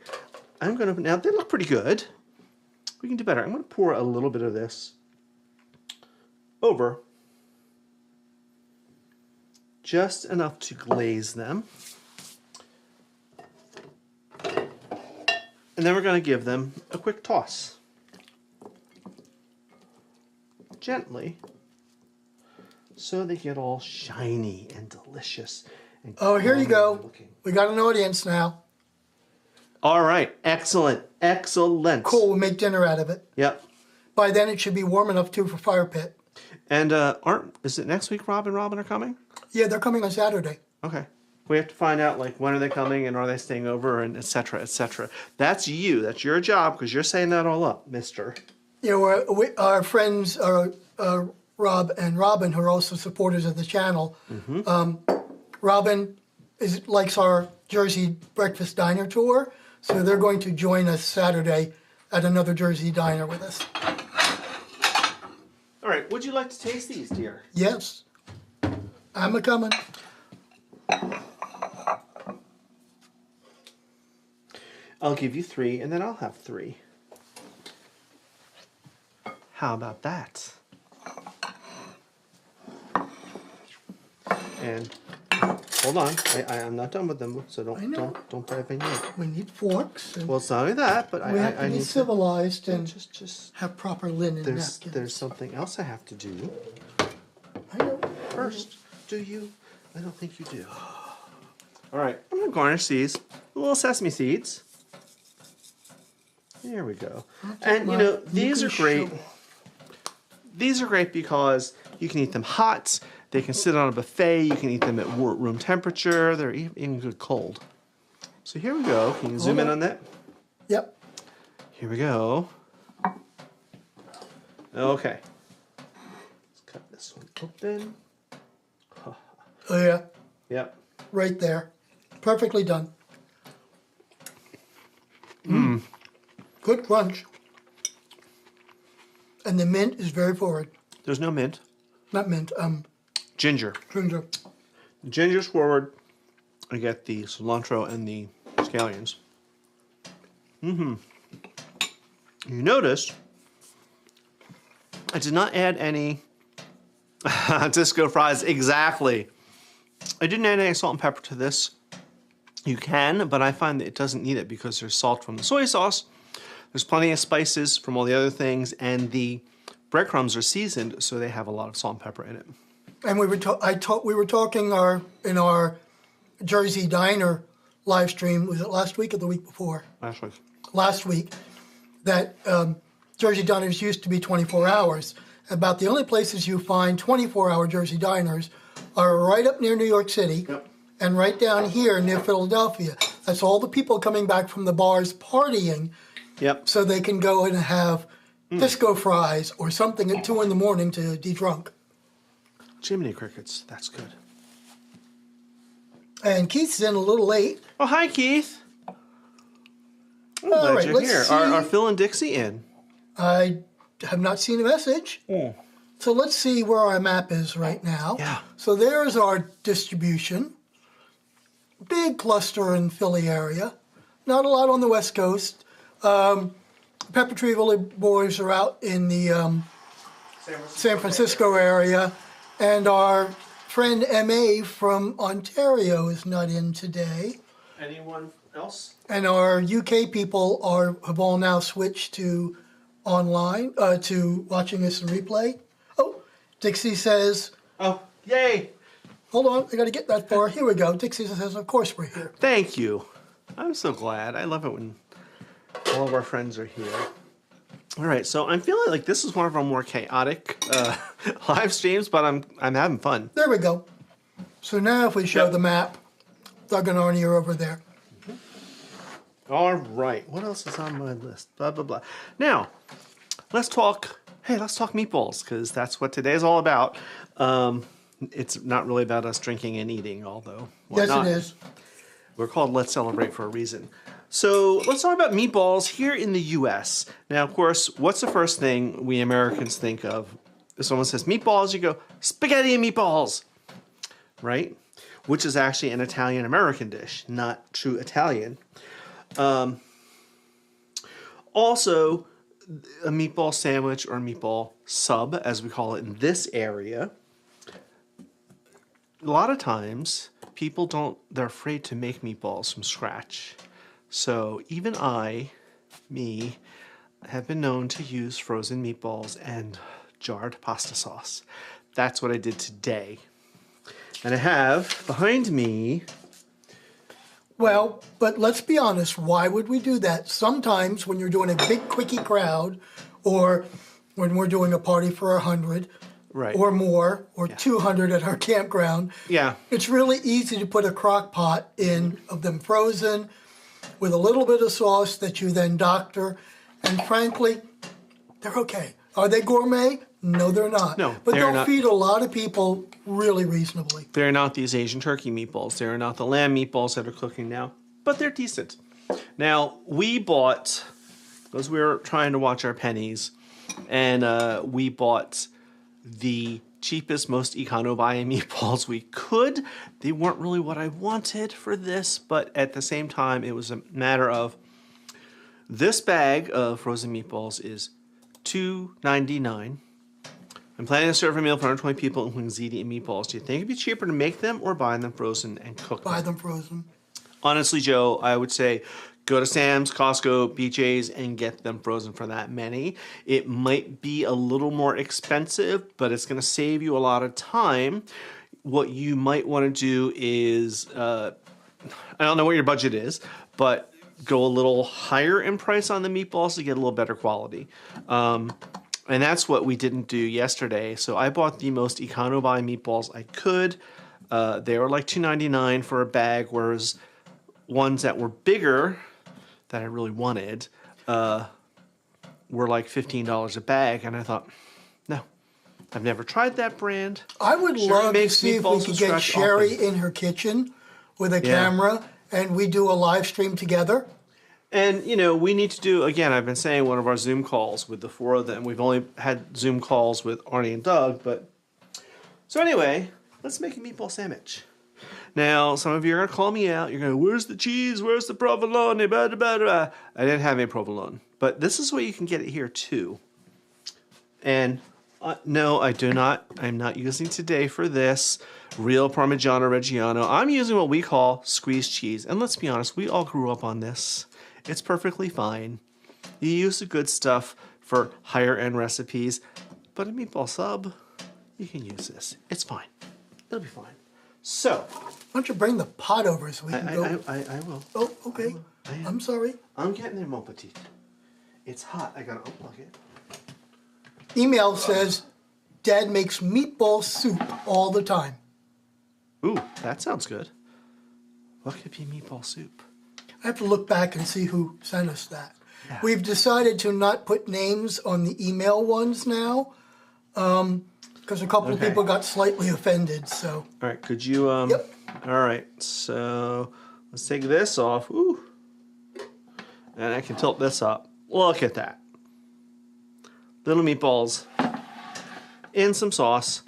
S1: I'm going to, now they look pretty good. We can do better. I'm going to pour a little bit of this over. Just enough to glaze them. And then we're going to give them a quick toss. Gently. So they get all shiny and delicious. And
S2: Oh, here you go.
S1: looking.
S2: We got an audience now.
S1: All right. Excellent. Excellent.
S2: Cool. We'll make dinner out of it.
S1: Yep.
S2: By then, it should be warm enough too for fire pit.
S1: And is it next week Rob and Robin are coming?
S2: Yeah, they're coming on Saturday.
S1: Okay. We have to find out, like, when are they coming and are they staying over and et cetera, et cetera. That's you. That's your job because you're saying that all up, mister.
S2: You know, our friends are Rob and Robin, who are also supporters of the channel. Robin likes our Jersey breakfast diner tour, so they're going to join us Saturday at another Jersey diner with us.
S1: All right. Would you like to taste these, dear?
S2: Yes, I'm a coming.
S1: I'll give you 3, and then I'll have 3. How about that? And hold on, I'm not done with them, so don't dive in yet.
S2: We need forks. And
S1: Well, it's not only that, but
S2: we have to
S1: I
S2: be
S1: need
S2: civilized and
S1: just
S2: have proper linen napkins.
S1: there's something else I have to do
S2: I know.
S1: first. Do you? I don't think you do. All right, I'm gonna garnish these with little sesame seeds. There we go. And you know, these are great. These are great because you can eat them hot. They can sit on a buffet. You can eat them at room temperature. They're even good cold. So here we go. Can you zoom in on that?
S2: Yep.
S1: Here we go. Okay. Let's cut this one open.
S2: Oh yeah,
S1: Yep.
S2: right there. Perfectly done. Good crunch. And the mint is very forward.
S1: There's no mint.
S2: Not mint,
S1: Ginger.
S2: ginger.
S1: Ginger's forward. I get the cilantro and the scallions. You notice I did not add any disco fries exactly. I didn't add any salt and pepper to this. You can, but I find that it doesn't need it because there's salt from the soy sauce. There's plenty of spices from all the other things, and the breadcrumbs are seasoned, so they have a lot of salt and pepper in it.
S2: And we were talking in our Jersey Diner live stream. Was it last week or the week before?
S1: Last week.
S2: Last week, that Jersey Diners used to be 24 hours. About the only places you find 24-hour Jersey Diners are right up near New York City.
S1: Yep.
S2: And right down here near Philadelphia. That's all the people coming back from the bars partying.
S1: Yep.
S2: So they can go and have disco fries or something at 2 in the morning to de-drunk.
S1: Jiminy crickets. That's good.
S2: And Keith's in a little late.
S1: Oh, hi, Keith. I'm
S2: All
S1: glad
S2: right,
S1: you're
S2: let's
S1: here.
S2: see.
S1: Are Phil and Dixie in?
S2: I have not seen a message. So let's see where our map is right now.
S1: Yeah.
S2: So there's our distribution. Big cluster in Philly area. Not a lot on the West Coast. Pepper Tree Valley boys are out in the San Francisco area. And our friend M.A. from Ontario is not in today.
S1: Anyone else?
S2: And our UK people have all now switched to online, to watching us in replay. Oh, Dixie says,
S1: Oh, yay.
S2: hold on, I got to get that far. Here we go. Dixie says, of course we're here.
S1: Thank you. I'm so glad. I love it when all of our friends are here. All right, so I'm feeling like this is one of our more chaotic live streams, but I'm having fun.
S2: There we go. So now if we show the map, Doug and Arnie are over there.
S1: All right, what else is on my list? Blah, blah, blah. Now, let's talk meatballs, because that's what today's all about. It's not really about us drinking and eating, although why
S2: Yes,
S1: not?
S2: it is.
S1: We're called Let's Celebrate for a reason. So let's talk about meatballs here in the U.S. Now, of course, what's the first thing we Americans think of? If someone says meatballs, you go, spaghetti and meatballs, right? Which is actually an Italian-American dish, not true Italian. Also, a meatball sandwich or meatball sub, as we call it in this area, a lot of times people they're afraid to make meatballs from scratch. So even me, have been known to use frozen meatballs and jarred pasta sauce. That's what I did today. And I have behind me.
S2: Well, but let's be honest, why would we do that? Sometimes when you're doing a big quickie crowd, or when we're doing a party for 100,
S1: Right.
S2: or more, or 200 at our campground,
S1: Yeah.
S2: it's really easy to put a crock pot in of them frozen with a little bit of sauce that you then doctor, and frankly, they're okay. Are they gourmet? No, they're not.
S1: No,
S2: but
S1: they're
S2: they'll
S1: not.
S2: feed a lot of people really reasonably.
S1: They're not these Asian turkey meatballs. They're not the lamb meatballs that are cooking now, but they're decent. Now, we bought, because we were trying to watch our pennies, and we bought the cheapest, most econo-buy meatballs we could. They weren't really what I wanted for this, but at the same time, it was a matter of This bag of frozen meatballs is $2.99. I'm planning to serve a meal for 120 people, including ziti and meatballs. Do you think it'd be cheaper to make them or buy them frozen and cook them?
S2: Buy them frozen.
S1: Honestly, Joe, I would say go to Sam's, Costco, BJ's, and get them frozen for that many. It might be a little more expensive, but it's going to save you a lot of time. What you might want to do is, I don't know what your budget is, but go a little higher in price on the meatballs to get a little better quality. And that's what we didn't do yesterday. So I bought the most econo-buy meatballs I could. They were like $2.99 for a bag, whereas ones that were bigger that I really wanted were like $15 a bag. And I thought, no, I've never tried that brand.
S2: I would
S1: Sherry
S2: love to
S1: makes
S2: see if we
S1: meatballs
S2: could
S1: from
S2: get
S1: scratch
S2: Sherry
S1: often.
S2: in her kitchen with a
S1: Yeah.
S2: camera and we do a live stream together.
S1: And, you know, we need to do, again, I've been saying one of our Zoom calls with the four of them. We've only had Zoom calls with Arnie and Doug, but... So anyway, let's make a meatball sandwich. Now, some of you are going to call me out. You're going, where's the cheese? Where's the provolone? Blah, blah, blah, blah. I didn't have any provolone. But this is where you can get it here, too. And no, I do not. I'm not using today for this real Parmigiano Reggiano. I'm using what we call squeezed cheese. And let's be honest, we all grew up on this. It's perfectly fine. You use the good stuff for higher end recipes, but a meatball sub, you can use this. It's fine. It'll be fine. So,
S2: Why don't you bring the pot over so we can go?
S1: I will.
S2: Oh, okay. I'm sorry.
S1: I'm getting there, mon petit. It's hot. I gotta unplug it.
S2: Email says, Dad makes meatball soup all the time.
S1: Ooh, that sounds good. What could be meatball soup?
S2: I have to look back and see who sent us that.
S1: Yeah.
S2: We've decided to not put names on the email ones now because a couple of
S1: Okay.
S2: people got slightly offended. So
S1: All right, could you,
S2: Yep.
S1: All right, so let's take this off. Ooh. And I can tilt this up. Look at that. Little meatballs in some sauce.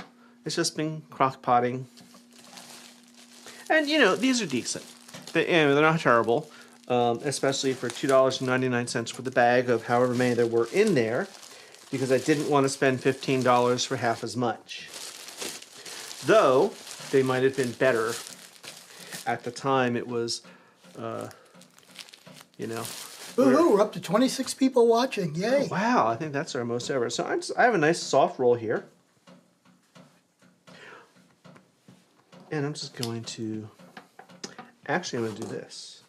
S1: It's just been crock potting. And, you know, these are decent. They're not terrible, especially for $2.99 for the bag of however many there were in there, because I didn't want to spend $15 for half as much. Though, they might have been better. At the time, it was, you know.
S2: woohoo, we're up to 26 people watching. Yay.
S1: Wow, I think that's our most ever. So I have a nice soft roll here. And I'm just going to, actually I'm going to do this.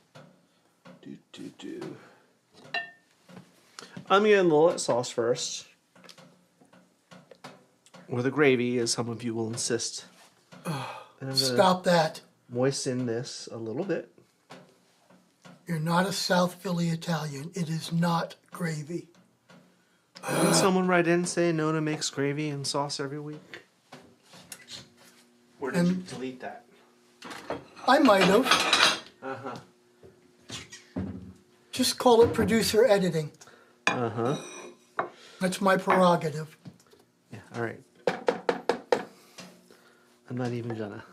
S1: I'm going to get a little sauce first. Or the gravy, as some of you will insist. And I'm going to
S2: Stop that.
S1: moisten this a little bit.
S2: You're not a South Philly Italian. It is not gravy.
S1: Didn't someone write in and say Nona makes gravy and sauce every week? Or did you delete that?
S2: I might have. Just call it producer editing. That's my prerogative.
S1: Yeah, all right. I'm not even gonna.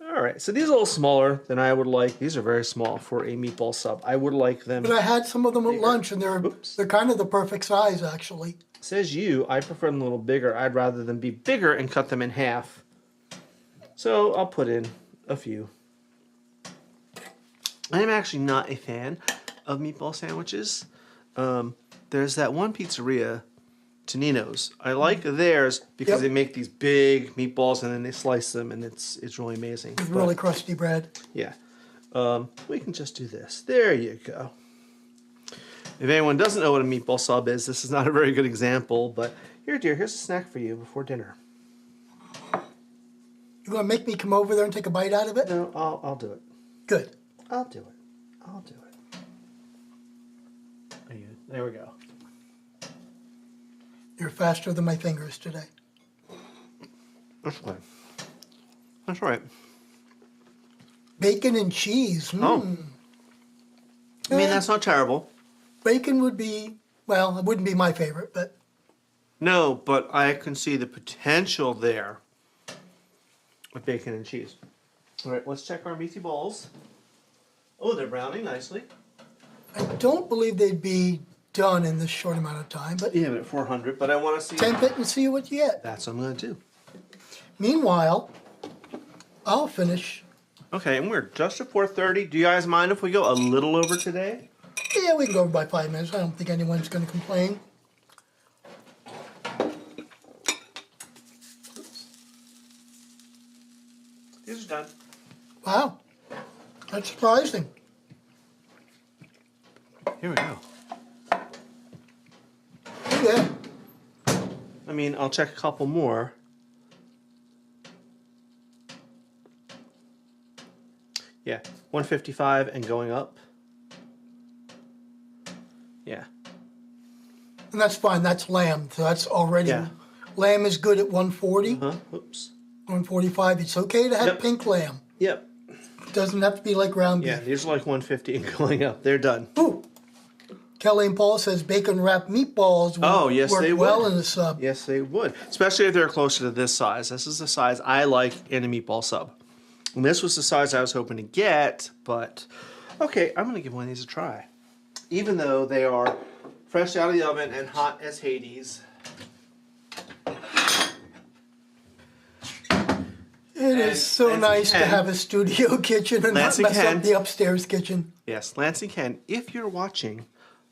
S1: All right, so these are a little smaller than I would like. These are very small for a meatball sub. I would like them.
S2: But I had some of them at lunch, and they're kind of the perfect size, actually.
S1: Says you, I prefer them a little bigger. I'd rather them be bigger and cut them in half. So I'll put in a few. I'm actually not a fan of meatball sandwiches. There's that one pizzeria, Tonino's. I like theirs because
S2: Yep.
S1: they make these big meatballs and then they slice them, and it's really amazing.
S2: With
S1: But,
S2: really crusty bread.
S1: yeah. We can just do this. There you go. If anyone doesn't know what a meatball sub is, this is not a very good example, but here, dear, here's a snack for you before dinner.
S2: You want to make me come over there and take a bite out of it?
S1: No, I'll do it.
S2: Good.
S1: I'll do it. I'll do it. There we go.
S2: You're faster than my fingers today.
S1: That's fine. That's right.
S2: Bacon and cheese.
S1: Oh. I mean, that's not terrible.
S2: Bacon would be, well, it wouldn't be my favorite, but
S1: No, but I can see the potential there with bacon and cheese. All right, let's check our meaty balls. Oh, they're browning nicely.
S2: I don't believe they'd be done in this short amount of time, but
S1: Yeah, but at 400, but I want to see.
S2: temp it and see what you get.
S1: That's what I'm going to do.
S2: Meanwhile, I'll finish.
S1: Okay, and we're just at 4:30. Do you guys mind if we go a little over today?
S2: Yeah, we can go over by 5 minutes. I don't think anyone's going to complain.
S1: These are done.
S2: Wow, that's surprising.
S1: Here we go.
S2: Yeah,
S1: I mean, I'll check a couple more. Yeah, 155 and going up. Yeah.
S2: and that's fine. That's lamb, so that's already.
S1: Yeah.
S2: Lamb is good at 140,
S1: Huh? Oops.
S2: 145. It's okay to have
S1: Yep.
S2: pink lamb.
S1: Yep.
S2: It doesn't have to be like ground beef.
S1: Yeah, these are like 150 and going up. They're done.
S2: Ooh. Kelly and Paul says bacon wrapped meatballs would
S1: Oh, yes,
S2: work
S1: they
S2: well
S1: would.
S2: in the sub.
S1: Yes, they would. Especially if they're closer to this size. This is the size I like in a meatball sub. And this was the size I was hoping to get, but okay, I'm going to give one of these a try. Even though they are fresh out of the oven and hot as Hades.
S2: It is so
S1: Lansing
S2: nice to
S1: Ken.
S2: have a studio kitchen and not
S1: Lansing
S2: mess
S1: Ken.
S2: up the upstairs kitchen.
S1: Yes, Lansing Ken, if you're watching,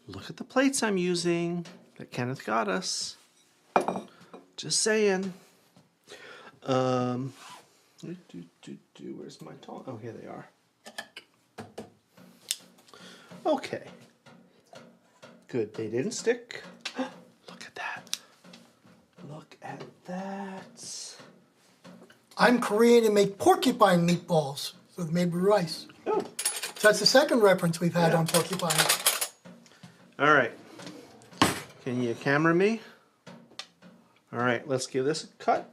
S1: look at the plates I'm using that Kenneth got us. Just saying. Where's my tall? Oh, here they are. Okay. Good, they didn't stick. Look at that. Look at that.
S2: I'm Korean and make porcupine meatballs, so they're made with rice.
S1: Oh,
S2: So that's the second reference we've had
S1: Yeah.
S2: on porcupine.
S1: all right. Can you camera me? All right, let's give this a cut.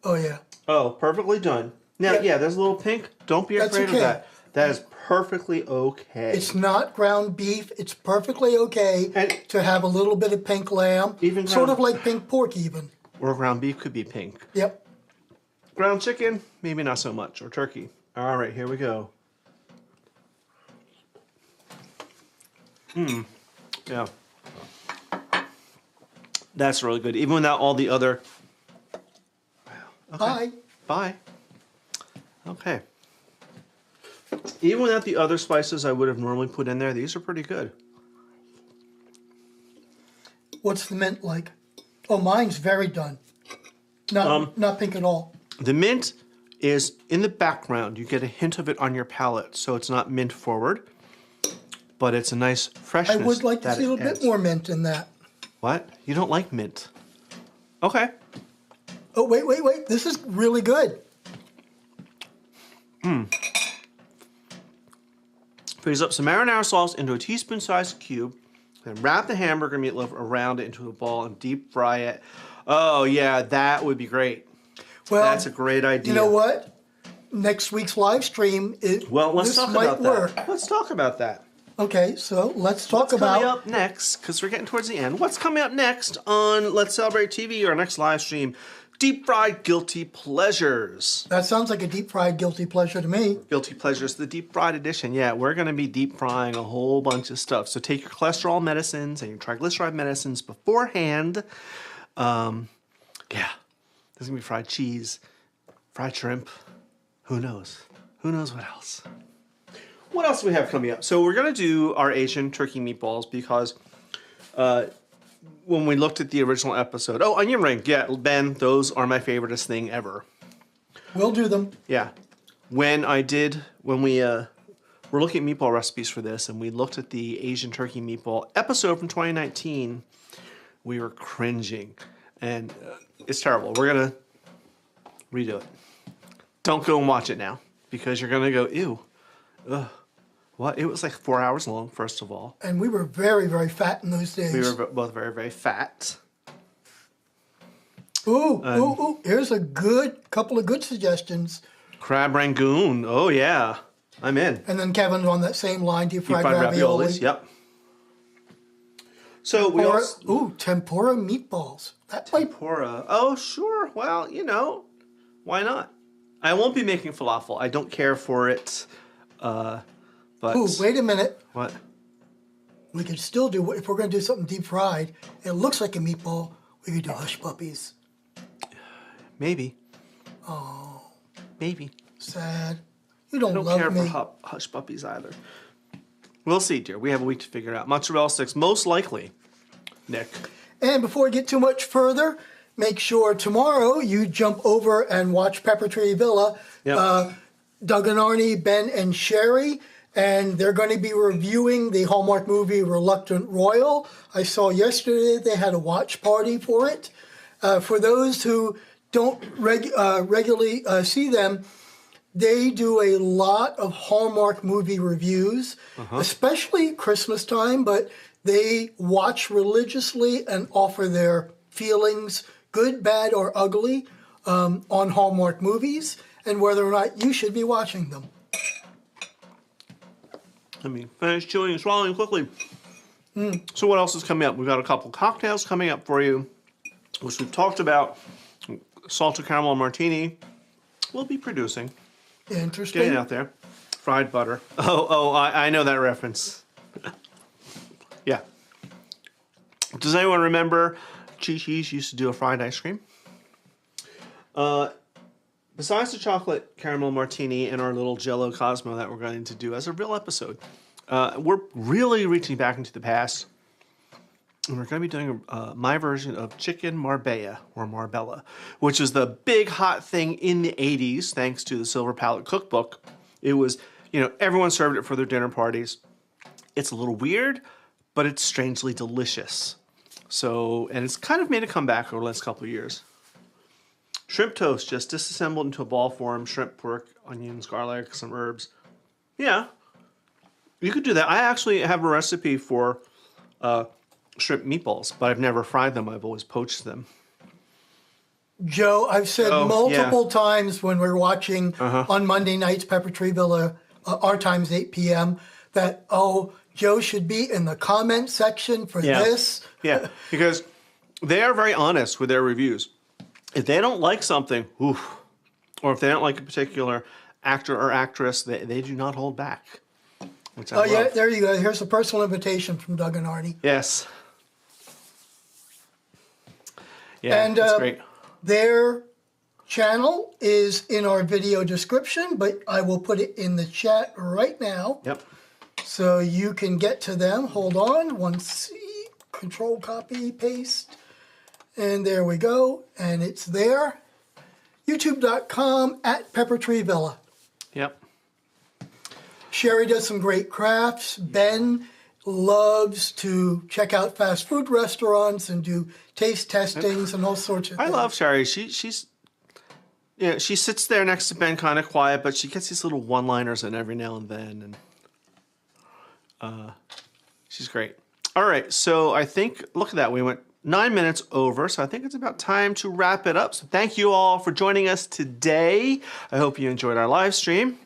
S2: Oh yeah.
S1: Oh, perfectly done. Now,
S2: Yeah.
S1: yeah, there's a little pink. Don't be
S2: That's
S1: afraid
S2: okay.
S1: of that. That is perfectly okay.
S2: It's not ground beef. It's perfectly okay
S1: And-
S2: to have a little bit of pink lamb.
S1: Even
S2: sort
S1: ground-
S2: of like pink pork even.
S1: Or ground beef could be pink.
S2: Yep.
S1: Ground chicken, maybe not so much. Or turkey. All right, here we go. Yeah. That's really good. Even without all the other...
S2: Hi.
S1: Bye. Okay. Even without the other spices I would have normally put in there, these are pretty good.
S2: What's the mint like? Oh, mine's very done. Not pink at all.
S1: The mint is in the background. You get a hint of it on your palate, so it's not mint forward, but it's a nice
S2: I
S1: freshness.
S2: would like to
S1: that
S2: see a
S1: it
S2: little bit
S1: adds.
S2: more mint in that.
S1: What? You don't like mint? Okay.
S2: Oh, wait. This is really good.
S1: Freeze up some marinara sauce into a teaspoon-sized cube, then wrap the hamburger meatloaf around it into a ball and deep fry it. Oh, yeah, that would be great.
S2: Well,
S1: That's a great idea.
S2: You know what? Next week's live stream,
S1: Well, let's
S2: this
S1: talk
S2: might
S1: about
S2: work.
S1: that. Let's talk about that.
S2: Okay, so let's talk
S1: What's coming
S2: about
S1: up next, because we're getting towards the end. What's coming up next on Let's Celebrate TV, our next live stream? Deep Fried Guilty Pleasures.
S2: that. Sounds like a deep fried guilty pleasure to me.
S1: Guilty Pleasures, the deep fried edition. Yeah, we're going to be deep frying a whole bunch of stuff. So take your cholesterol medicines and your triglyceride medicines beforehand. Yeah, there's going to be fried cheese, fried shrimp. Who knows? Who knows what else? What else do we have coming up? So we're going to do our Asian turkey meatballs because when we looked at the original episode... Oh, onion ring. Yeah, Ben, those are my favoriteest thing ever.
S2: We'll do them.
S1: Yeah. When we were looking at meatball recipes for this and we looked at the Asian turkey meatball episode from 2019, we were cringing. And it's terrible. We're going to redo it. Don't go and watch it now because you're going to go, ew. Ugh. What? It was like 4 hours long, first of all.
S2: And we were very, very fat in those days.
S1: We were both very, very fat.
S2: Ooh. Here's a couple of good suggestions.
S1: Crab rangoon. Oh, yeah. I'm in.
S2: And then Kevin's on that same line, deep fried
S1: Fried
S2: ravioli.
S1: Yep. So we also...
S2: Tempura meatballs. That might
S1: Tempura. Oh, sure. Well, why not? I won't be making falafel. I don't care for it But
S2: Ooh, wait a minute.
S1: what?
S2: We could still do, if we're going to do something deep fried, it looks like a meatball, we could do hush puppies.
S1: Maybe.
S2: Oh.
S1: Maybe.
S2: Sad. You don't
S1: I don't
S2: love
S1: care
S2: me.
S1: for hush puppies either. We'll see, dear. We have a week to figure it out. Mozzarella sticks, most likely, Nick.
S2: And before we get too much further, make sure tomorrow you jump over and watch Pepper Tree Villa.
S1: Yep.
S2: Doug and Arnie, Ben and Sherry, and they're going to be reviewing the Hallmark movie Reluctant Royal. I saw yesterday they had a watch party for it. For those who don't regularly see them, they do a lot of Hallmark movie reviews, especially Christmas time, but they watch religiously and offer their feelings, good, bad, or ugly, on Hallmark movies, and whether or not you should be watching them.
S1: Let me finish chewing and swallowing quickly. So what else is coming up? We've got a couple cocktails coming up for you, which we've talked about. Salted caramel martini. We'll be producing.
S2: Interesting.
S1: Getting it out there. Fried butter. I know that reference. Yeah. Does anyone remember Chi-Chi's used to do a fried ice cream? Besides the chocolate caramel martini and our little Jello Cosmo that we're going to do as a real episode, we're really reaching back into the past. And we're going to be doing my version of chicken Marbella, or Marbella, which is the big hot thing in the 80s, thanks to the Silver Palette cookbook. It was, everyone served it for their dinner parties. It's a little weird, but it's strangely delicious. So, and it's kind of made a comeback over the last couple of years. Shrimp toast, just disassembled into a ball form. Shrimp, pork, onions, garlic, some herbs. Yeah, you could do that. I actually have a recipe for shrimp meatballs, but I've never fried them. I've always poached them.
S2: Joe, I've said multiple times when we're watching on Monday nights Pepper Tree Villa, our time's 8 p.m., that, Joe should be in the comment section for this.
S1: Yeah, because they are very honest with their reviews. If they don't like something, or if they don't like a particular actor or actress, they do not hold back. Which I love.
S2: Yeah, there you go. Here's a personal invitation from Doug and Arnie.
S1: Yes. Yeah,
S2: And
S1: that's great.
S2: their channel is in our video description, but I will put it in the chat right now.
S1: Yep.
S2: So you can get to them. Hold on. Control, copy, paste. And there we go. And it's there. YouTube.com @PepperTreeVilla.
S1: Yep.
S2: Sherry does some great crafts. Ben loves to check out fast food restaurants and do taste testings and all sorts of things.
S1: I love Sherry. She sits there next to Ben kind of quiet, but she gets these little one-liners in every now and then. And she's great. All right, so I think, look at that. We went 9 minutes over, so I think it's about time to wrap it up. So thank you all for joining us today. I hope you enjoyed our live stream.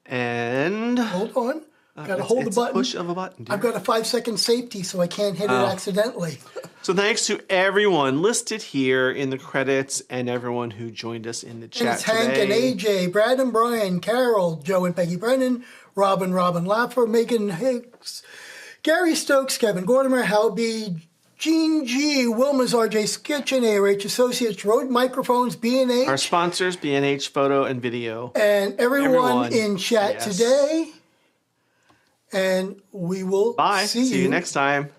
S1: And
S2: hold on. Got to hold the button.
S1: Push of a button. Dear.
S2: I've got a 5-second safety, so I can't hit it accidentally.
S1: So thanks to everyone listed here in the credits and everyone who joined us in the chat
S2: and it's Hank
S1: today.
S2: and AJ, Brad and Brian, Carol, Joe and Peggy Brennan, Robin Laffer, Megan Hicks, Gary Stokes, Kevin Gordimer, Hal B, Gene G, Wilma's RJ's Kitchen, ARH Associates, Rode Microphones, B&H.
S1: Our sponsors, B&H Photo and Video.
S2: And everyone in chat today. And we will
S1: see you next time.